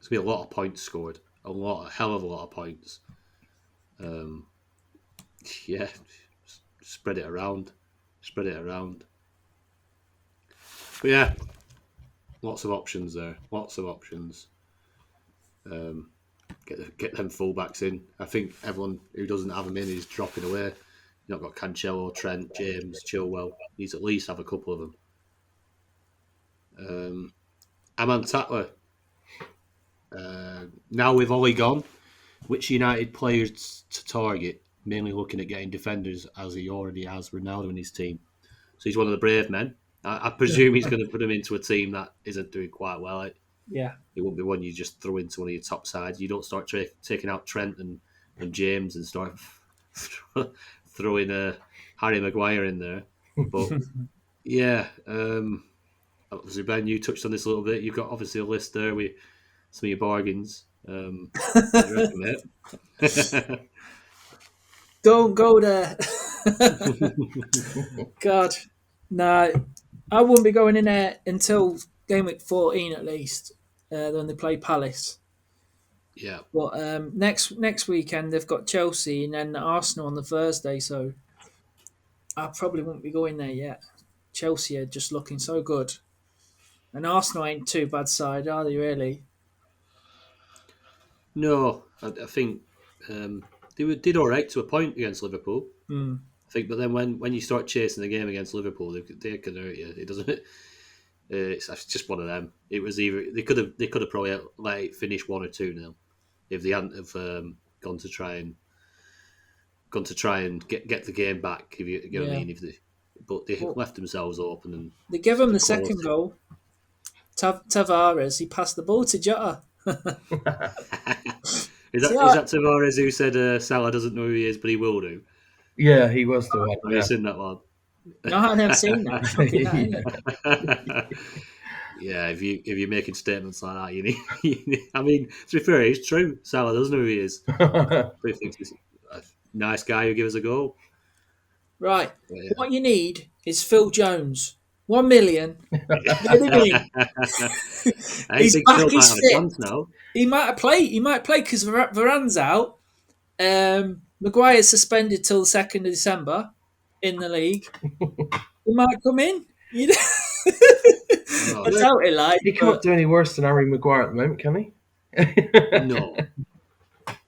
to be a lot of points scored, a hell of a lot of points. Yeah, spread it around. But yeah, lots of options there. Lots of options. Get them fullbacks in. I think everyone who doesn't have them in is dropping away. You've not got Cancelo, Trent, James, Chilwell. Needs at least have a couple of them. Aman Tatler. Now with Ollie gone, which United players to target? Mainly looking at getting defenders as he already has Ronaldo in his team. So he's one of the brave men. I presume he's going to put him into a team that isn't doing quite well. It won't be one you just throw into one of your top sides. You don't start taking out Trent and James and start throwing Harry Maguire in there. But yeah, obviously Ben, you touched on this a little bit. You've got obviously a list there with some of your bargains. What do you reckon, mate? don't go there. God, no, I wouldn't be going in there until game week 14 at least, when they play Palace. Yeah. But next weekend they've got Chelsea and then Arsenal on the Thursday, so I probably won't be going there yet. Chelsea are just looking so good, and Arsenal ain't too bad side, are they? Really? No, I think did all right to a point against Liverpool. Mm. I think, but then when you start chasing the game against Liverpool, they can hurt you. It doesn't. It's just one of them. It was either they could have probably let it finish 1-2-0 if they hadn't have gone to try and get the game back. If you know what I mean, but they left themselves open and they give him the second goal. Tavares, he passed the ball to Jota. Is that Tavares who said Salah doesn't know who he is, but he will do? Yeah, he was the one. Have you seen that one? No, I've never seen that. Shocking, that Yeah, if you're making statements like that, you need. I mean, to be fair, it's true. Salah doesn't know who he is. But he thinks he's a nice guy who gives a goal. Right. Yeah. What you need is Phil Jones. 1 million. Get him in. He's back. He's fit. Now. He might play. He might play because Varane's out. Maguire's suspended till the 2nd of December in the league. He might come in. I doubt it. Like he can't do any worse than Harry Maguire at the moment, can he? No.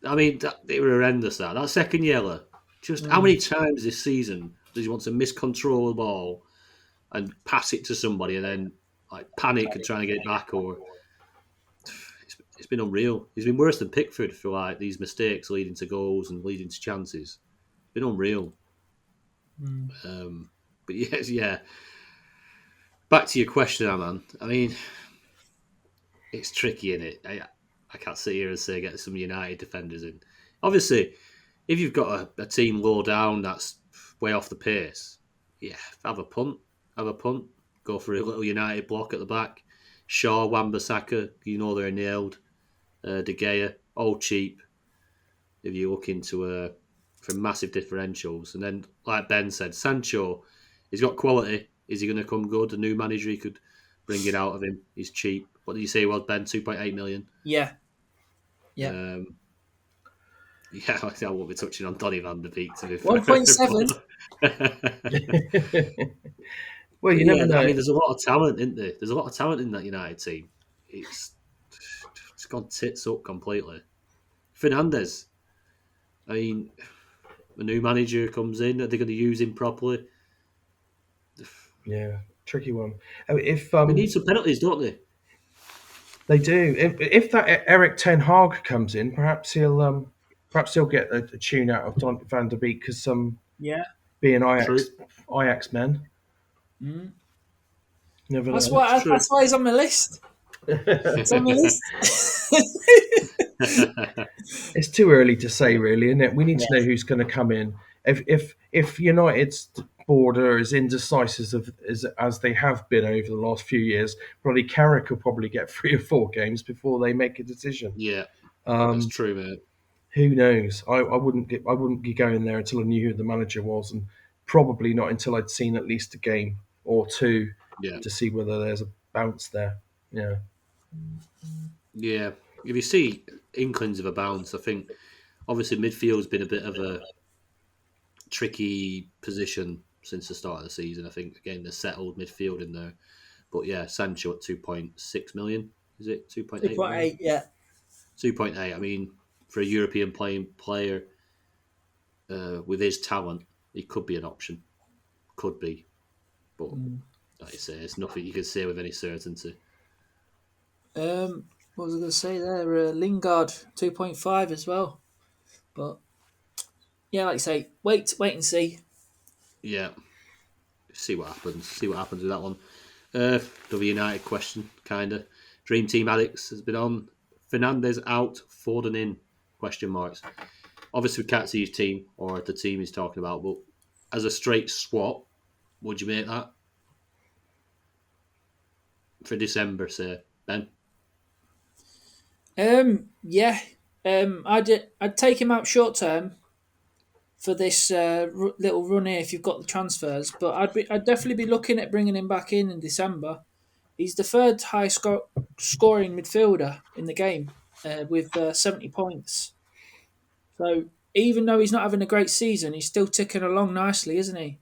I mean, they were horrendous. That second yellow. Just how many times this season does he want to miscontrol the ball and pass it to somebody and then like panic and try and get it back? Or it's been unreal. He's been worse than Pickford for like these mistakes leading to goals and leading to chances. It's been unreal. But yes, yeah. Back to your question, Aman. I mean, it's tricky, isn't it? I can't sit here and say get some United defenders in. Obviously, if you've got a team low down that's way off the pace, yeah, have a punt. Have a punt. Go for a little United block at the back. Shaw, Wan-Bissaka, you know they're nailed. De Gea, all cheap. If you look into for massive differentials, and then like Ben said, Sancho, he's got quality. Is he going to come good? A new manager, he could bring it out of him. He's cheap. What did you say? Was Ben 2.8 million? Yeah. Yeah, I won't be touching on Donny van de Beek to be fair. 1.7. Well, you never know. I mean, there's a lot of talent, isn't there? There's a lot of talent in that United team. It's gone tits up completely. Fernandes, I mean, a new manager comes in. Are they going to use him properly? Yeah, tricky one. I mean, if They need some penalties, don't they? they do, if that Eric Ten Hag comes in, perhaps he'll get a tune out of Don Van der Beek because Yeah. being True. Ajax men. Never That's know. why. That's why he's on my list. It's on my list. It's too early to say, really, isn't it? We need to know who's going to come in. If United's board are as indecisive as they have been over the last few years, probably Carrick will probably get 3 or 4 games before they make a decision. Yeah, that's true, mate. Who knows? I wouldn't be going there until I knew who the manager was, and probably not until I'd seen at least a game or two to see whether there's a bounce there. Yeah. Yeah. If you see inklings of a bounce, I think obviously midfield's been a bit of a tricky position since the start of the season. I think again the settled midfield in there, but yeah, Sancho at 2.6 million. Is it 2.8? 2.8. Yeah. 2.8. I mean, for a European player with his talent, he could be an option. Could be, but like you say, it's nothing you can say with any certainty. What was I going to say there? Lingard 2.5 as well, but yeah, like you say, wait and see. Yeah, see what happens. See what happens with that one. Another United question, kind of. Dream Team Addicts has been on. Fernandes out, Foden in? Question marks. Obviously, we can't see his team or the team he's talking about, but as a straight swap, would you make that for December, say, Ben? Yeah. I'd take him out short term for this little run here if you've got the transfers, but I'd definitely be looking at bringing him back in December. He's the third highest scoring midfielder in the game with 70 points. So even though he's not having a great season, he's still ticking along nicely, isn't he?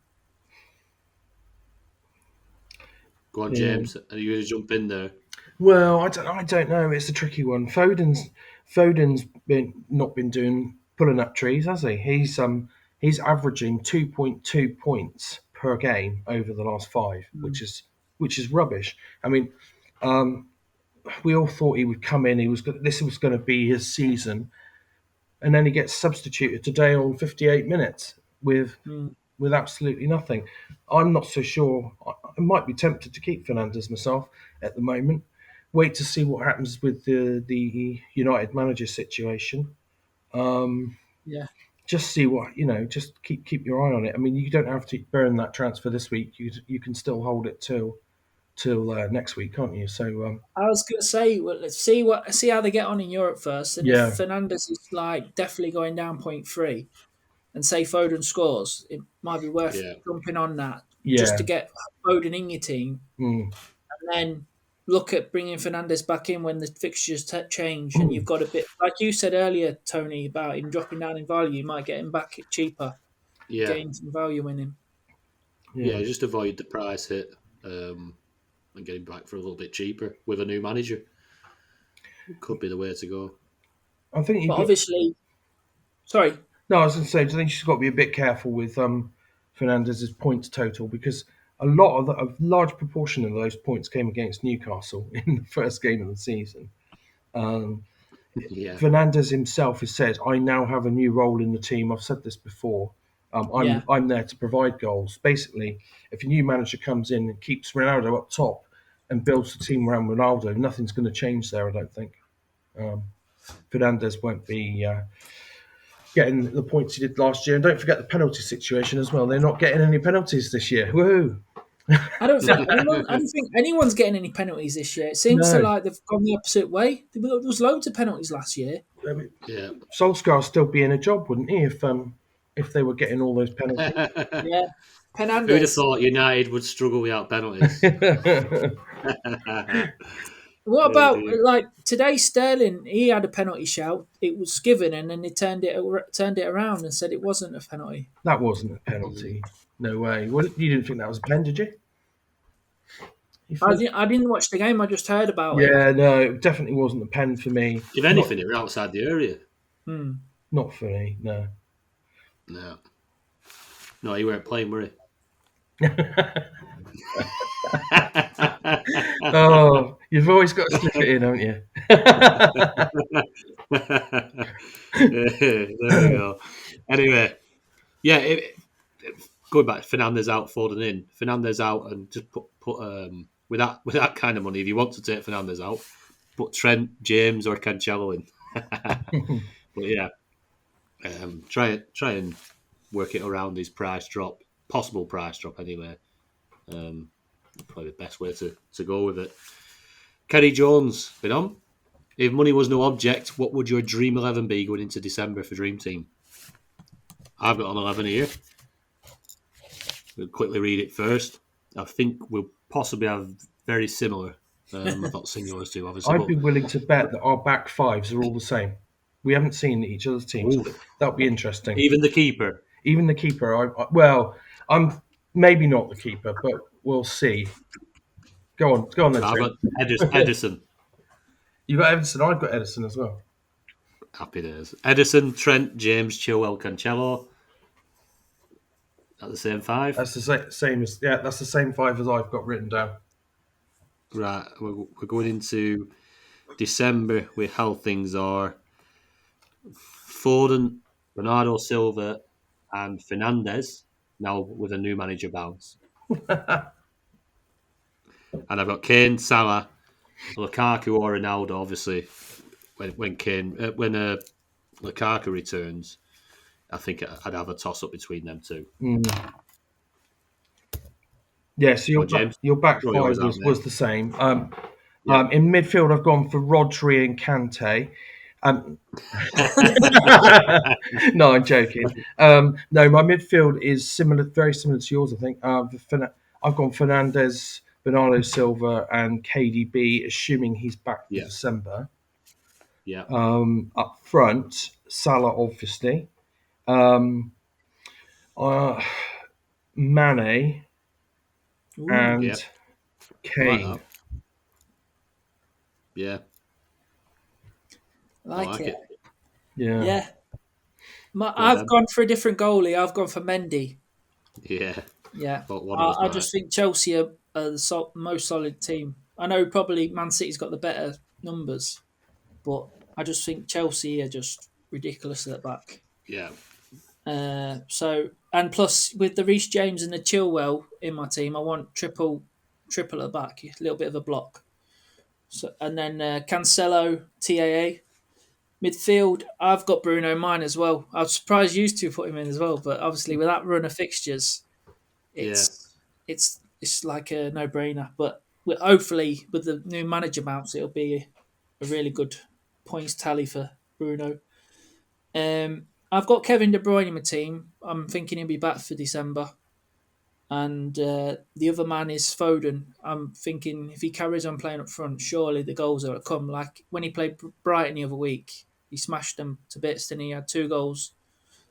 Go on, James. Are you going to jump in there? Well, I don't know. It's a tricky one. Foden's not been pulling up trees, has he? He's averaging 2.2 points per game over the last 5, which is rubbish. I mean, we all thought he would come in. This was going to be his season, and then he gets substituted today on 58 minutes with absolutely nothing. I'm not so sure. I might be tempted to keep Fernandes myself at the moment. Wait to see what happens with the United manager situation. Yeah. Just see what Just keep your eye on it. I mean, you don't have to burn that transfer this week. You can still hold it till next week, can't you? So I was going to say, well, let's see how they get on in Europe first, and if Fernandes is like definitely going down 0.3, and say Foden scores, it might be worth jumping on that just to get Foden in your team, and then look at bringing Fernandes back in when the fixtures change, and you've got a bit, like you said earlier, Tony, about him dropping down in value. You might get him back cheaper, gain some value in him. Yeah, just avoid the price hit and get him back for a little bit cheaper with a new manager. Could be the way to go. I think, obviously, sorry. No, I was going to say, I think she's got to be a bit careful with Fernandes' points total because a large proportion of those points came against Newcastle in the first game of the season. Yeah. Fernandez himself has said, "I now have a new role in the team." I've said this before. Yeah. I'm there to provide goals. Basically, if a new manager comes in and keeps Ronaldo up top and builds the team around Ronaldo, nothing's going to change there. I don't think. Fernandez won't be getting the points he did last year. And don't forget the penalty situation as well. They're not getting any penalties this year. Woohoo! I don't think anyone's getting any penalties this year. It seems to No. like they've gone the opposite way. There was loads of penalties last year. I mean, Yeah. Solskjaer would still be in a job, wouldn't he, if they were getting all those penalties? Yeah. Who'd have Fernandez. thought United would struggle without penalties? What Oh, about dear. like today? Sterling, he had a penalty shout. It was given, and then they turned it around and said it wasn't a penalty. That wasn't a penalty. No way. Well, you didn't think that was a pen, did you? I didn't watch the game. I just heard about it. Yeah, no, it definitely wasn't a pen for me. If anything, it was outside the area. Not for me, no. No. No, he weren't playing, were he? Oh, you've always got to slip it in, haven't you? There we go. Anyway, yeah, going back, Fernandez out, Foden in. Fernandez out, and just put with that kind of money, if you want to take Fernandez out, put Trent, James, or Cancelo in. But yeah, try and work it around his possible price drop anyway. Probably the best way to go with it. Kenny Jones, been on. If money was no object, what would your dream 11 be going into December for Dream Team? I've got an 11 here. We'll quickly read it first. I think we'll possibly have very similar. I've not seen yours too, obviously. I'd be willing to bet that our back fives are all the same. We haven't seen each other's teams. That'll be interesting. Even the keeper. Even the keeper. I'm maybe not the keeper, but we'll see. Go on then. I've Tim. got Edison. You've got Edison. I've got Edison as well. Happy days. Edison, Trent, James, Chilwell, Cancelo. At the same five. That's the same as that's the same five as I've got written down. Right, we're going into December with how things are. Foden, Bernardo Silva, and Fernandez now with a new manager bounce. And I've got Kane, Salah, Lukaku, or Ronaldo. Obviously, when Lukaku returns, I think I'd have a toss up between them two. Yeah, so your back Throw five yours out was the same. Yeah. In midfield, I've gone for Rodri and Kante. No, I'm joking. No, my midfield is very similar to yours, I think. I've gone Fernandez, Bernardo Silva, and KDB, assuming he's back for December. Yeah. Up front, Salah, obviously. Mane and Kane. Like yeah. I like it. Yeah. I've gone for a different goalie. I've gone for Mendy. Yeah. Yeah. But I just think Chelsea are the most solid team. I know probably Man City's got the better numbers, but I just think Chelsea are just ridiculous at the back. Yeah. And plus with the Reece James and the Chilwell in my team, I want triple at the back, a little bit of a block. So and then Cancelo, TAA. Midfield, I've got Bruno mine as well. I was surprised you two put him in as well, but obviously with that run of fixtures, it's like a no-brainer. But hopefully with the new manager bounce, it'll be a really good points tally for Bruno. I've got Kevin De Bruyne in my team. I'm thinking he'll be back for December. And the other man is Foden. I'm thinking if he carries on playing up front, surely the goals will come. Like when he played Brighton the other week, he smashed them to bits, and he had 2 goals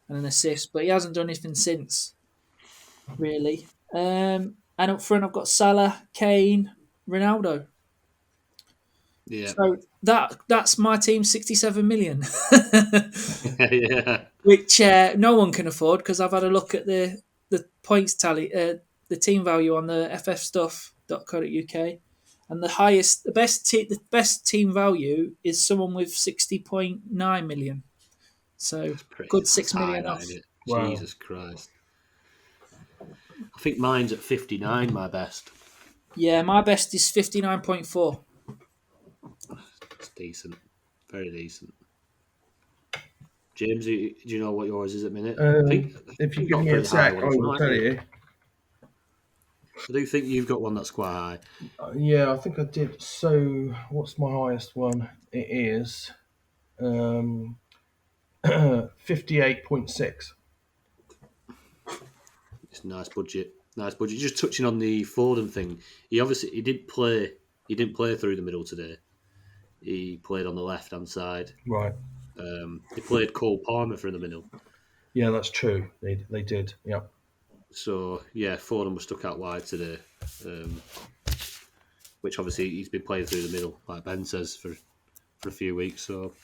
and an assist. But he hasn't done anything since, really. And up front, I've got Salah, Kane, Ronaldo. Yeah. So that's my team, 67 million. Yeah. Which no one can afford because I've had a look at the points tally, the team value on the ffstuff.co.uk, And the best team value is someone with 60.9 million. So good That's 6 high, million that, off. isn't it? Wow. Jesus Christ. I think mine's at 59, my best. Yeah, my best is 59.4. It's decent. Very decent. James, do you know what yours is at the minute? I think If you you've give got a me a pretty high sec, one I as will well, haven't tell you? you. I do think you've got one that's quite high. Yeah, I think I did. So, what's my highest one? It is 58.6. It's a nice budget. Nice budget. Just touching on the Foden thing. He didn't play through the middle today. He played on the left hand side. Right. They played Cole Palmer for in the middle. Yeah, that's true. They did. Yeah. So yeah, Foden was stuck out wide today. Which obviously he's been playing through the middle, like Ben says, for a few weeks. So,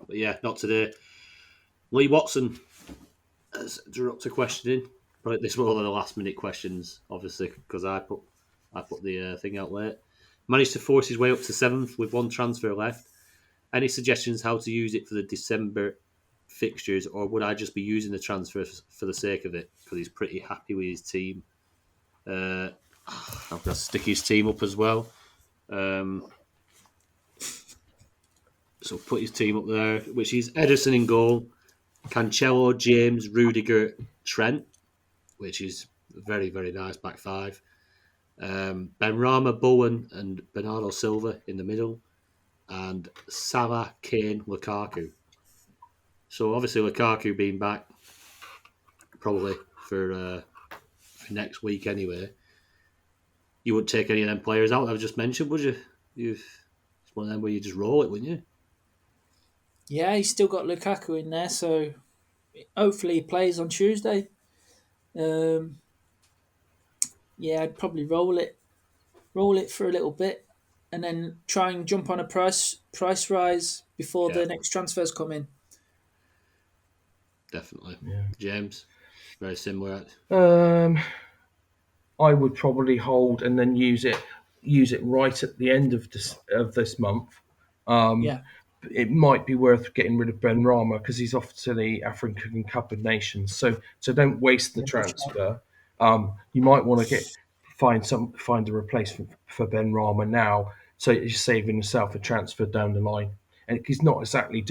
but yeah, not today. Lee Watson has drew up to questioning. Right, this was one of the last minute questions, obviously, because I put the thing out late. Managed to force his way up to 7th with one transfer left. Any suggestions how to use it for the December fixtures, or would I just be using the transfer for the sake of it? Because he's pretty happy with his team. I'm going to stick his team up as well. So put his team up there, which is Ederson in goal, Cancelo, James, Rudiger, Trent, which is a very, very nice back five. Benrahma, Bowen, and Bernardo Silva in the middle, and Salah, Kane, Lukaku. So obviously Lukaku being back probably for next week anyway. You wouldn't take any of them players out that I've just mentioned, would you? It's one of them where you just roll it, wouldn't you? Yeah, he's still got Lukaku in there, so hopefully he plays on Tuesday. Yeah, I'd probably roll it for a little bit, and then try and jump on a price rise before Yeah, the next transfers come in. definitely. Yeah. James, very similar. Um, I would probably hold and then use it right at the end of this month. Yeah, It might be worth getting rid of Ben Rama because he's off to the African Cup of Nations. So don't waste the yeah, good shout. transfer. You might want to find a replacement for Ben Rama now, so you're saving yourself a transfer down the line. And he's not exactly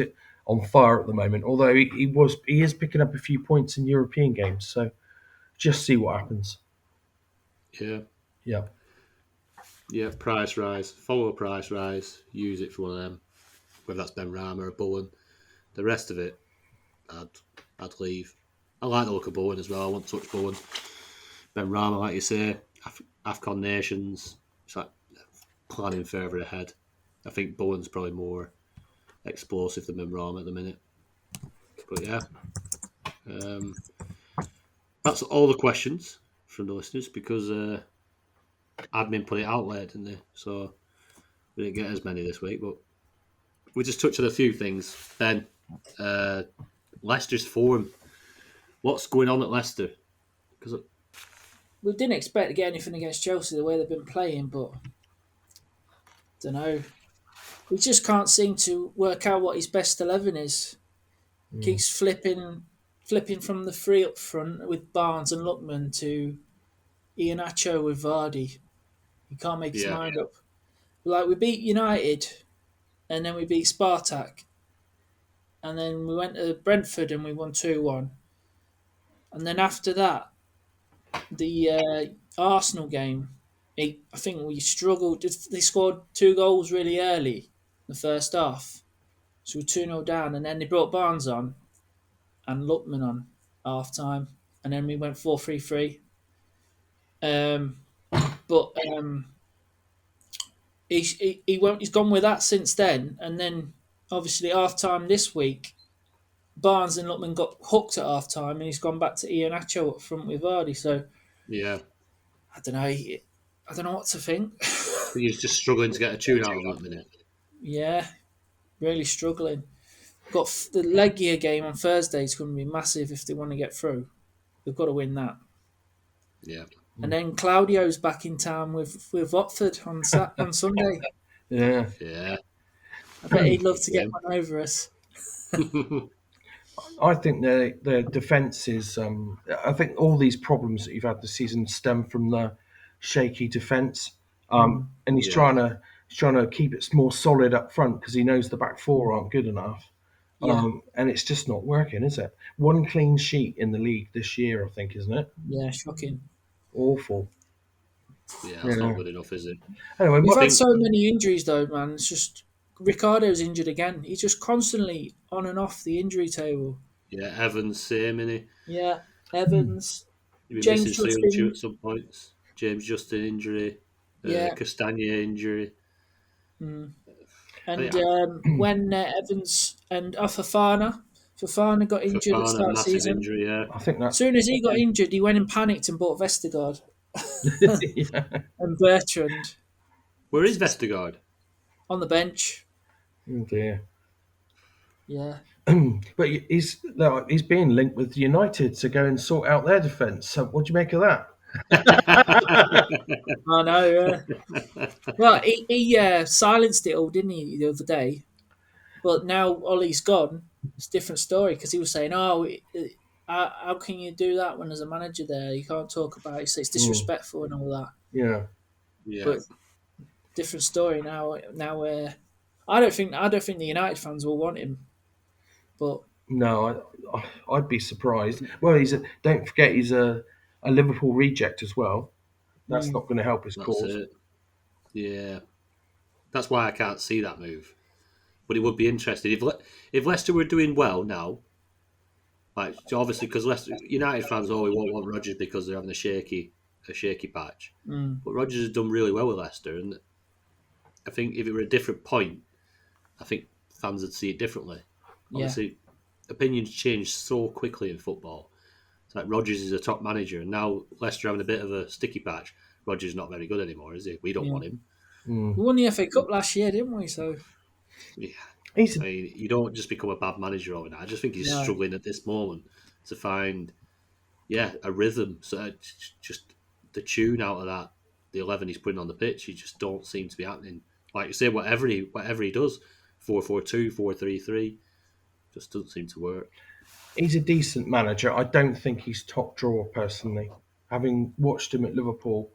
on fire at the moment, although he is picking up a few points in European games. So just see what happens. Yeah. Yeah. Yeah, price rise. Follow a price rise. Use it for one of them. Whether that's Ben Rama or Bowen. The rest of it, I'd leave. I like the look of Bowen as well. I want to touch Bowen. Ben Rama, like you say, AFCON Nations. It's like planning further ahead. I think Bowen's probably more explosive than Ben Rama at the minute. But yeah, that's all the questions from the listeners because admin put it out late, didn't they? So we didn't get as many this week, but we just touched on a few things. Ben, Leicester's form. What's going on at Leicester? Because We didn't expect to get anything against Chelsea the way they've been playing, but don't know. We just can't seem to work out what his best 11 is. Keeps flipping from the three up front with Barnes and Lookman to Iheanacho with Vardy. He can't make his yeah, mind up. Like we beat United, and then we beat Spartak, and then we went to Brentford and we won 2-1. And then after that, the Arsenal game, I think we struggled. They scored 2 goals really early in the first half. So we're 2-0 down, and then they brought Barnes on and Lookman on half time, and then we went 4-3-3. But he's gone with that since then, and then obviously half time this week, Barnes and Lookman got hooked at half time, and he's gone back to Iheanacho up front with Vardy. So yeah. I don't know. I don't know what to think. He's just struggling to get a tune out of him at the minute. Yeah, really struggling. Got the Legia game on Thursday is going to be massive if they want to get through. They've got to win that. Yeah. And then Claudio's back in town with Watford on Sunday. Yeah. Yeah. I bet he'd love to get Yeah. one over us. I think their defence is. I think all these problems that you've had this season stem from the shaky defence, and Yeah. he's trying to keep it more solid up front because he knows the back four aren't good enough, Yeah, and it's just not working, is it? One clean sheet in the league this year, I think, isn't it? yeah, shocking. Awful. Yeah, that's not Yeah. good enough, is it? Anyway, We've I had think, so many injuries though, man. It's just Ricardo's injured again. He's just constantly on and off the injury table. yeah, Evans, same, innit? Yeah, Evans, You've been James missing Söyüncü Justin. at some points. James Justin injury, Yeah, Castagna injury. and Yeah, when Evans and Fafana got injured at the Fofana, start of the massive season. injury, yeah. I think that's Soon as he got injured, he went and panicked and bought Vestergaard yeah. and Bertrand Where is Vestergaard? on the bench. Oh dear. Yeah, But he's being linked with United to go and sort out their defence. So what do you make of that? I know. Well, he silenced it all, didn't he, the other day? But now Ollie's gone. It's a different story because he was saying, "Oh, how can you do that when there's a manager there? You can't talk about it. So it's disrespectful and all that." Yeah. Yeah, But different story now. Now, I don't think the United fans will want him. But No, I'd be surprised. Well, don't forget he's a Liverpool reject as well. That's not going to help his that's cause. it. Yeah, that's why I can't see that move. But it would be interesting if Leicester were doing well now. Like obviously, because Leicester United fans always won't want Rodgers because they're having a shaky patch. But Rodgers has done really well with Leicester, and I think if it were a different point, I think fans would see it differently. yeah, Obviously, opinions change so quickly in football. It's like Rodgers is a top manager, and now Leicester having a bit of a sticky patch. Rodgers is not very good anymore, is he? We don't yeah. want him. We won the FA Cup last year, didn't we? So Yeah. He's I mean, you don't just become a bad manager overnight. I just think he's No. struggling at this moment to find, a rhythm. So just the tune out of that, the 11 he's putting on the pitch, he just don't seem to be happening. Like you say, whatever he does, 4-4-2, 4-3-3, just doesn't seem to work. he's a decent manager. I don't think he's top drawer personally. Having watched him at Liverpool,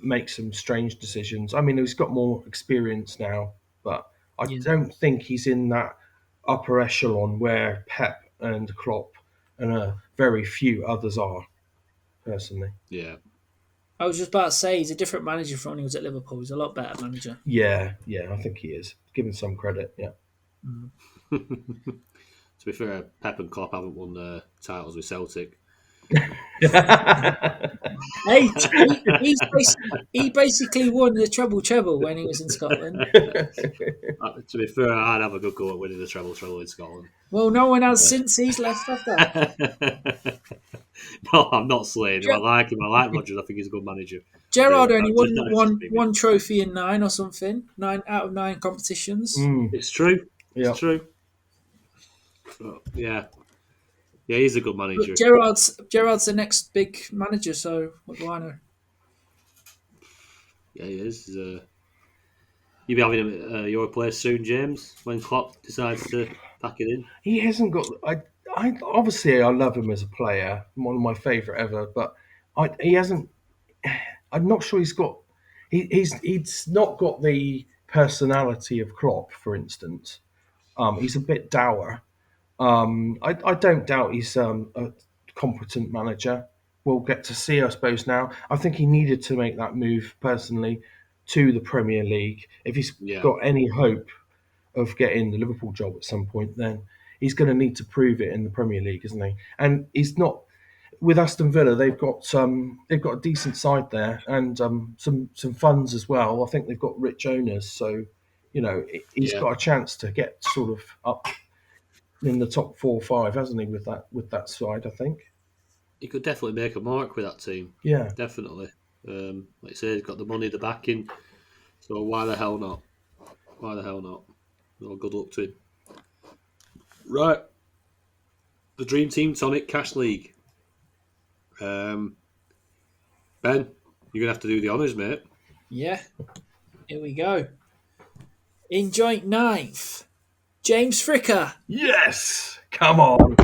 make some strange decisions. I mean, he's got more experience now, but I yeah, don't think he's in that upper echelon where Pep and Klopp and very few others are. Personally, Yeah. I was just about to say he's a different manager from when he was at Liverpool. He's a lot better manager. yeah, I think he is. Give him some credit. Yeah. To be fair, Pep and Klopp haven't won titles with Celtic. Hey, he basically won the treble when he was in Scotland. To be fair, I'd have a good go at winning the treble in Scotland. Well, no one has since he's left, have they? No, I'm not slaying him. I like him. I like Rodgers. I think he's a good manager. Gerrard Yeah, only that's won just one trophy in 9 or something. 9 out of 9 competitions. It's true. Yeah. It's true. But, yeah, he's a good manager. But Gerrard's the next big manager, so what do I know? Yeah, he is. You'll be having him at your place soon, James, when Klopp decides to pack it in. He hasn't got. I obviously I love him as a player, one of my favourite ever. But he hasn't. I'm not sure he's got. He's not got the personality of Klopp, for instance. He's a bit dour. I don't doubt he's a competent manager. We'll get to see, I suppose. Now, I think he needed to make that move personally to the Premier League. If he's Yeah. got any hope of getting the Liverpool job at some point, then he's going to need to prove it in the Premier League, isn't he? And he's not with Aston Villa. They've got a decent side there and some funds as well. I think they've got rich owners, so he's Yeah. got a chance to get sort of up in the top 4 or 5, hasn't he? With that side, I think. He could definitely make a mark with that team. Yeah. Definitely. Like I say, he's got the money, the backing. So why the hell not? Why the hell not? Well, good luck to him. Right. The Dream Team Tonic Cash League. Ben, you're gonna have to do the honours, mate. Yeah, here we go. In joint ninth, James Fricker Yes, come on.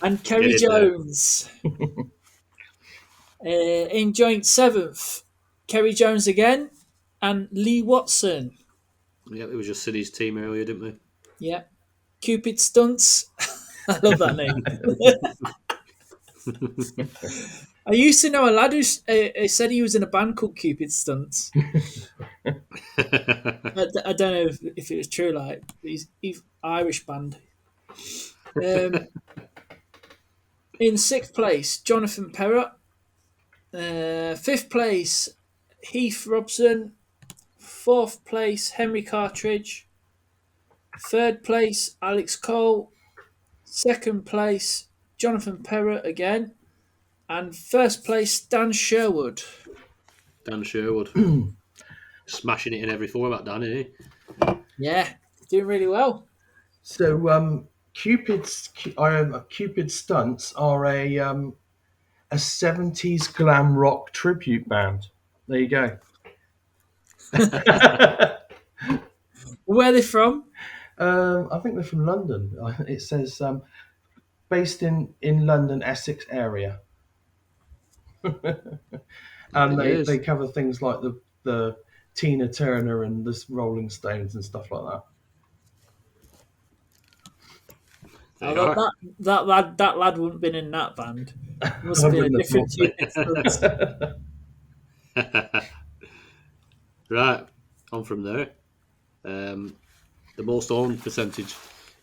and Kerry Get in there. Jones. In joint seventh, Kerry Jones again and Lee Watson. Yeah, it was just City's team earlier, didn't we? Yeah. Cupid Stunts. I love that name. I used to know a lad who said he was in a band called Cupid Stunts. I don't know if it was true. Like he's Irish band. In sixth place, Jonathan Perrott. Fifth place, Heath Robson. Fourth place, Henry Cartridge. Third place, Alex Cole. Second place, Jonathan Perrott again. And first place, Dan Sherwood. Dan Sherwood. Smashing it in every format, Dan, isn't he? Yeah, doing really well. So Cupid Stunts are a 70s glam rock tribute band. There you go. Where are they from? I think they're from London. It says based in London, Essex area. And they cover things like the Tina Turner and the Rolling Stones and stuff like that. They are. That lad wouldn't have been in that band. It must I have been a wouldn't have different thought Cupid. Right, on from there. The most owned percentage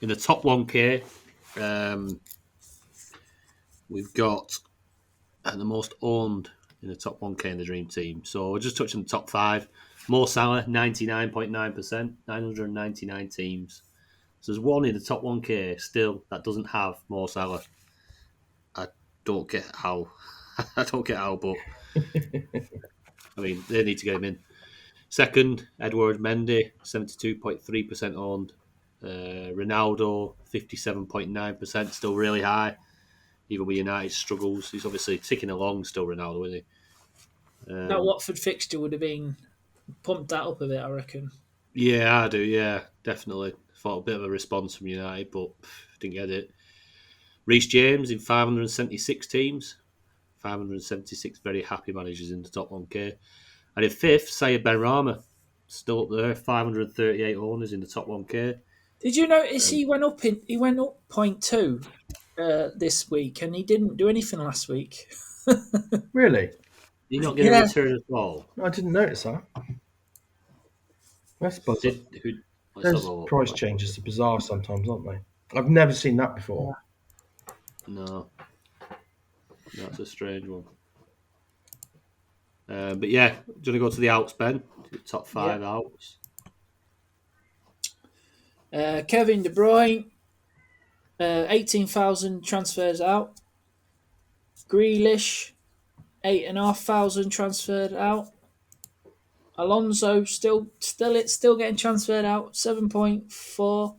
in the top 1K. We've got the most owned in the top 1K in the Dream Team. So we're just touching the top 5. Mo Salah, 99.9%, 999 teams. So there's one in the top 1K still that doesn't have Mo Salah. I don't get how. I don't get how, but I mean, they need to get him in. Second, Edward Mendy, 72.3% owned. Ronaldo, 57.9%, still really high. Even with United's struggles, he's obviously ticking along still, Ronaldo, isn't he? That Watford fixture would have been pumped that up a bit, I reckon. Yeah, I do, yeah, definitely. Thought a bit of a response from United, but didn't get it. Reece James in 576 teams. 576 very happy managers in the top 1K. And in fifth, Sayed Benrahma, still up there, 538 owners in the top 1K. Did you notice he went up 0.2 this week, and he didn't do anything last week? Really? Did he not get a Yeah. return at all? I didn't notice that. That's bizarre. Let's have Those a look. price changes are bizarre sometimes, aren't they? I've never seen that before. No. That's a strange one. But yeah, do you want to go to the outs, Ben? The top 5 outs. Kevin De Bruyne, 18,000 transfers out. Grealish, 8,500 transferred out. Alonso still getting transferred out, 7.4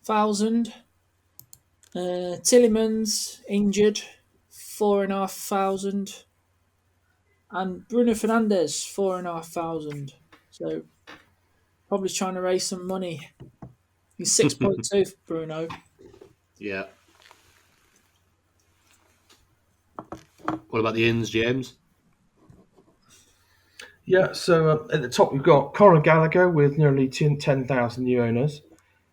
thousand. Tillemans injured, 4,500. And Bruno Fernandes, 4,500. So probably trying to raise some money. He's 6.2 for Bruno. Yeah. What about the ins, James? Yeah, so at the top we've got Conor Gallagher with nearly 10,000 new owners,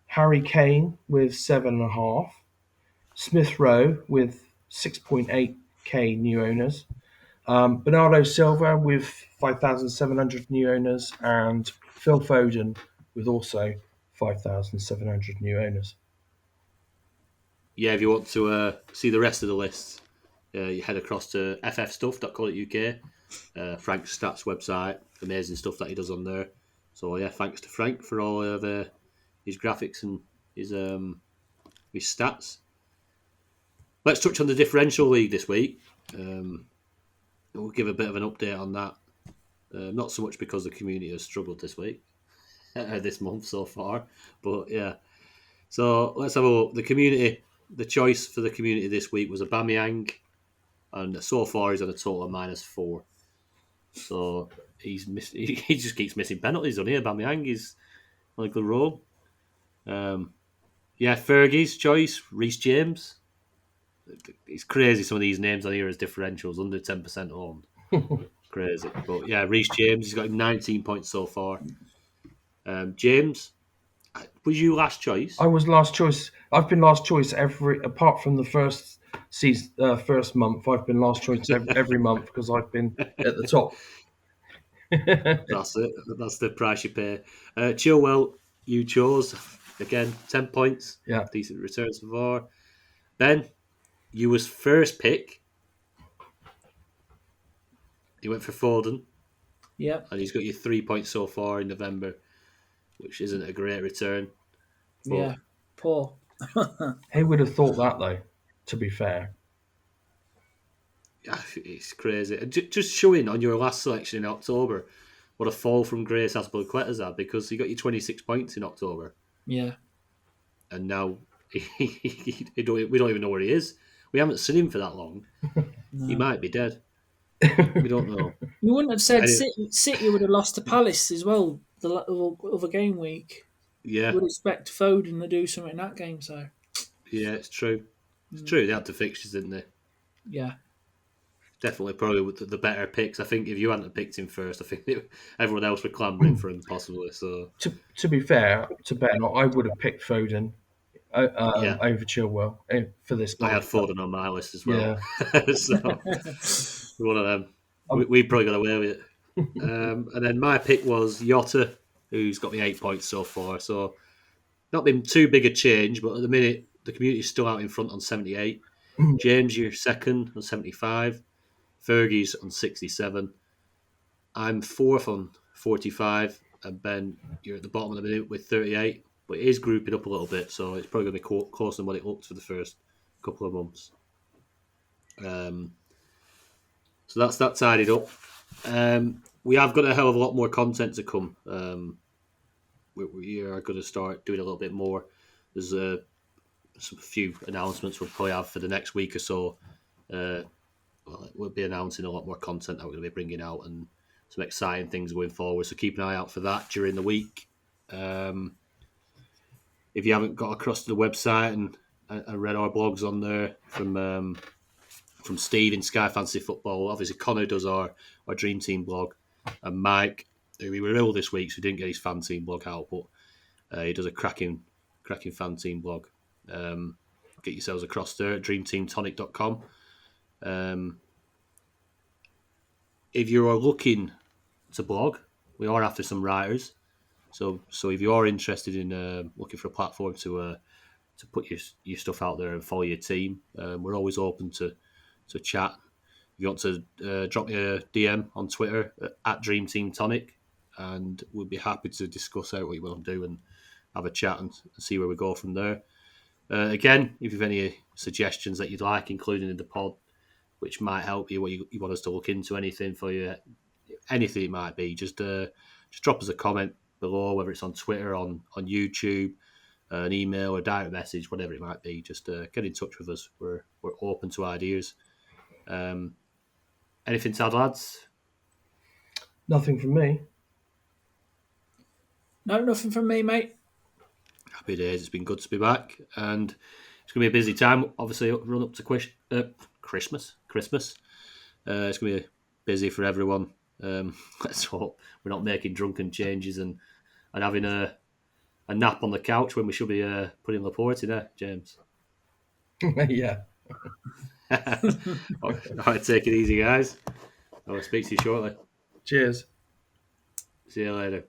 Harry Kane with 7.5, Smith Rowe with 6.8k new owners, Bernardo Silva with 5,700 new owners, and Phil Foden with also 5,700 new owners. Yeah, if you want to see the rest of the list, you head across to ffstuff.co.uk, Frank's stats website. Amazing stuff that he does on there. So yeah, thanks to Frank for all of his graphics and his stats. Let's touch on the differential league this week. We'll give a bit of an update on that. Not so much because the community has struggled this week, this month so far, but yeah. So let's have a look. The choice for the community this week was Aubameyang, and so far he's on a total of -4. So he just keeps missing penalties on here. Aubameyang is on a good roll. Yeah, Fergie's choice, Reece James. It's crazy. Some of these names on here as differentials, under 10% owned. Crazy. But yeah, Reece James, he's got 19 points so far. James, was you last choice? I was last choice. I've been last choice apart from the first season, first month. I've been last choice every month because I've been at the top. That's it. That's the price you pay. Chilwell, you chose. Again, 10 points. Yeah. Decent returns so far. Ben, you was first pick. He went for Foden. Yeah. And he's got you 3 points so far in November, which isn't a great return. But Yeah. Poor. Who would have thought that, though, to be fair? It's crazy. Just showing on your last selection in October what a fall from grace Azpilicueta's had, because he got you 26 points in October. Yeah. And now we don't even know where he is. We haven't seen him for that long. No. He might be dead. We don't know. You wouldn't have said Anyway. City would have lost to Palace as well the other game week. Yeah. You would expect Foden to do something in that game, so. Yeah, it's true. It's true. They had the fixtures, didn't they? Yeah. Definitely, probably with the better picks. I think if you hadn't picked him first, I think everyone else were clamouring for him, possibly. So, to be fair to Ben, I would have picked Foden Yeah. over Chilwell for this I game. had Foden on my list as well. Yeah. So, one of them. We probably got away with it. And then my pick was Jota, who's got me 8 points so far. So, not been too big a change, but at the minute, the community's still out in front on 78. James, you're second on 75. Fergie's on 67. I'm fourth on 45. And Ben, you're at the bottom of the minute with 38. But it is grouping up a little bit, so it's probably going to be closer than what it looked for the first couple of months. So that's that tidied up. We have got a hell of a lot more content to come. We are going to start doing a little bit more. There's a few announcements we'll probably have for the next week or so. We'll be announcing a lot more content that we're going to be bringing out, and some exciting things going forward. So keep an eye out for that during the week. If you haven't got across to the website and read our blogs on there from Steve in Sky Fantasy Football, obviously Connor does our Dream Team blog, and Mike, who we were ill this week, so he didn't get his fan team blog out, but he does a cracking fan team blog. Get yourselves across there at dreamteamtonic.com. If you are looking to blog, we are after some writers. So if you are interested in looking for a platform to put your stuff out there and follow your team, we're always open to chat. If you want to drop me a DM on Twitter at Dream Team Tonic, and we'll be happy to discuss out what you want to do and have a chat and see where we go from there. Again, if you have any suggestions that you'd like including in the pod, which might help you, what you want us to look into, anything for you, anything it might be, just drop us a comment below, whether it's on Twitter, on YouTube, an email, a direct message, whatever it might be. Just get in touch with us. We're open to ideas. Anything to add, lads? Nothing from me. No, nothing from me, mate. Happy days. It's been good to be back, and it's going to be a busy time. Obviously, run up to Christmas. It's going to be busy for everyone. Let's hope we're not making drunken changes and having a nap on the couch when we should be putting Laporte in there, James. Yeah. All right, take it easy, guys. I'll speak to you shortly. Cheers. See you later.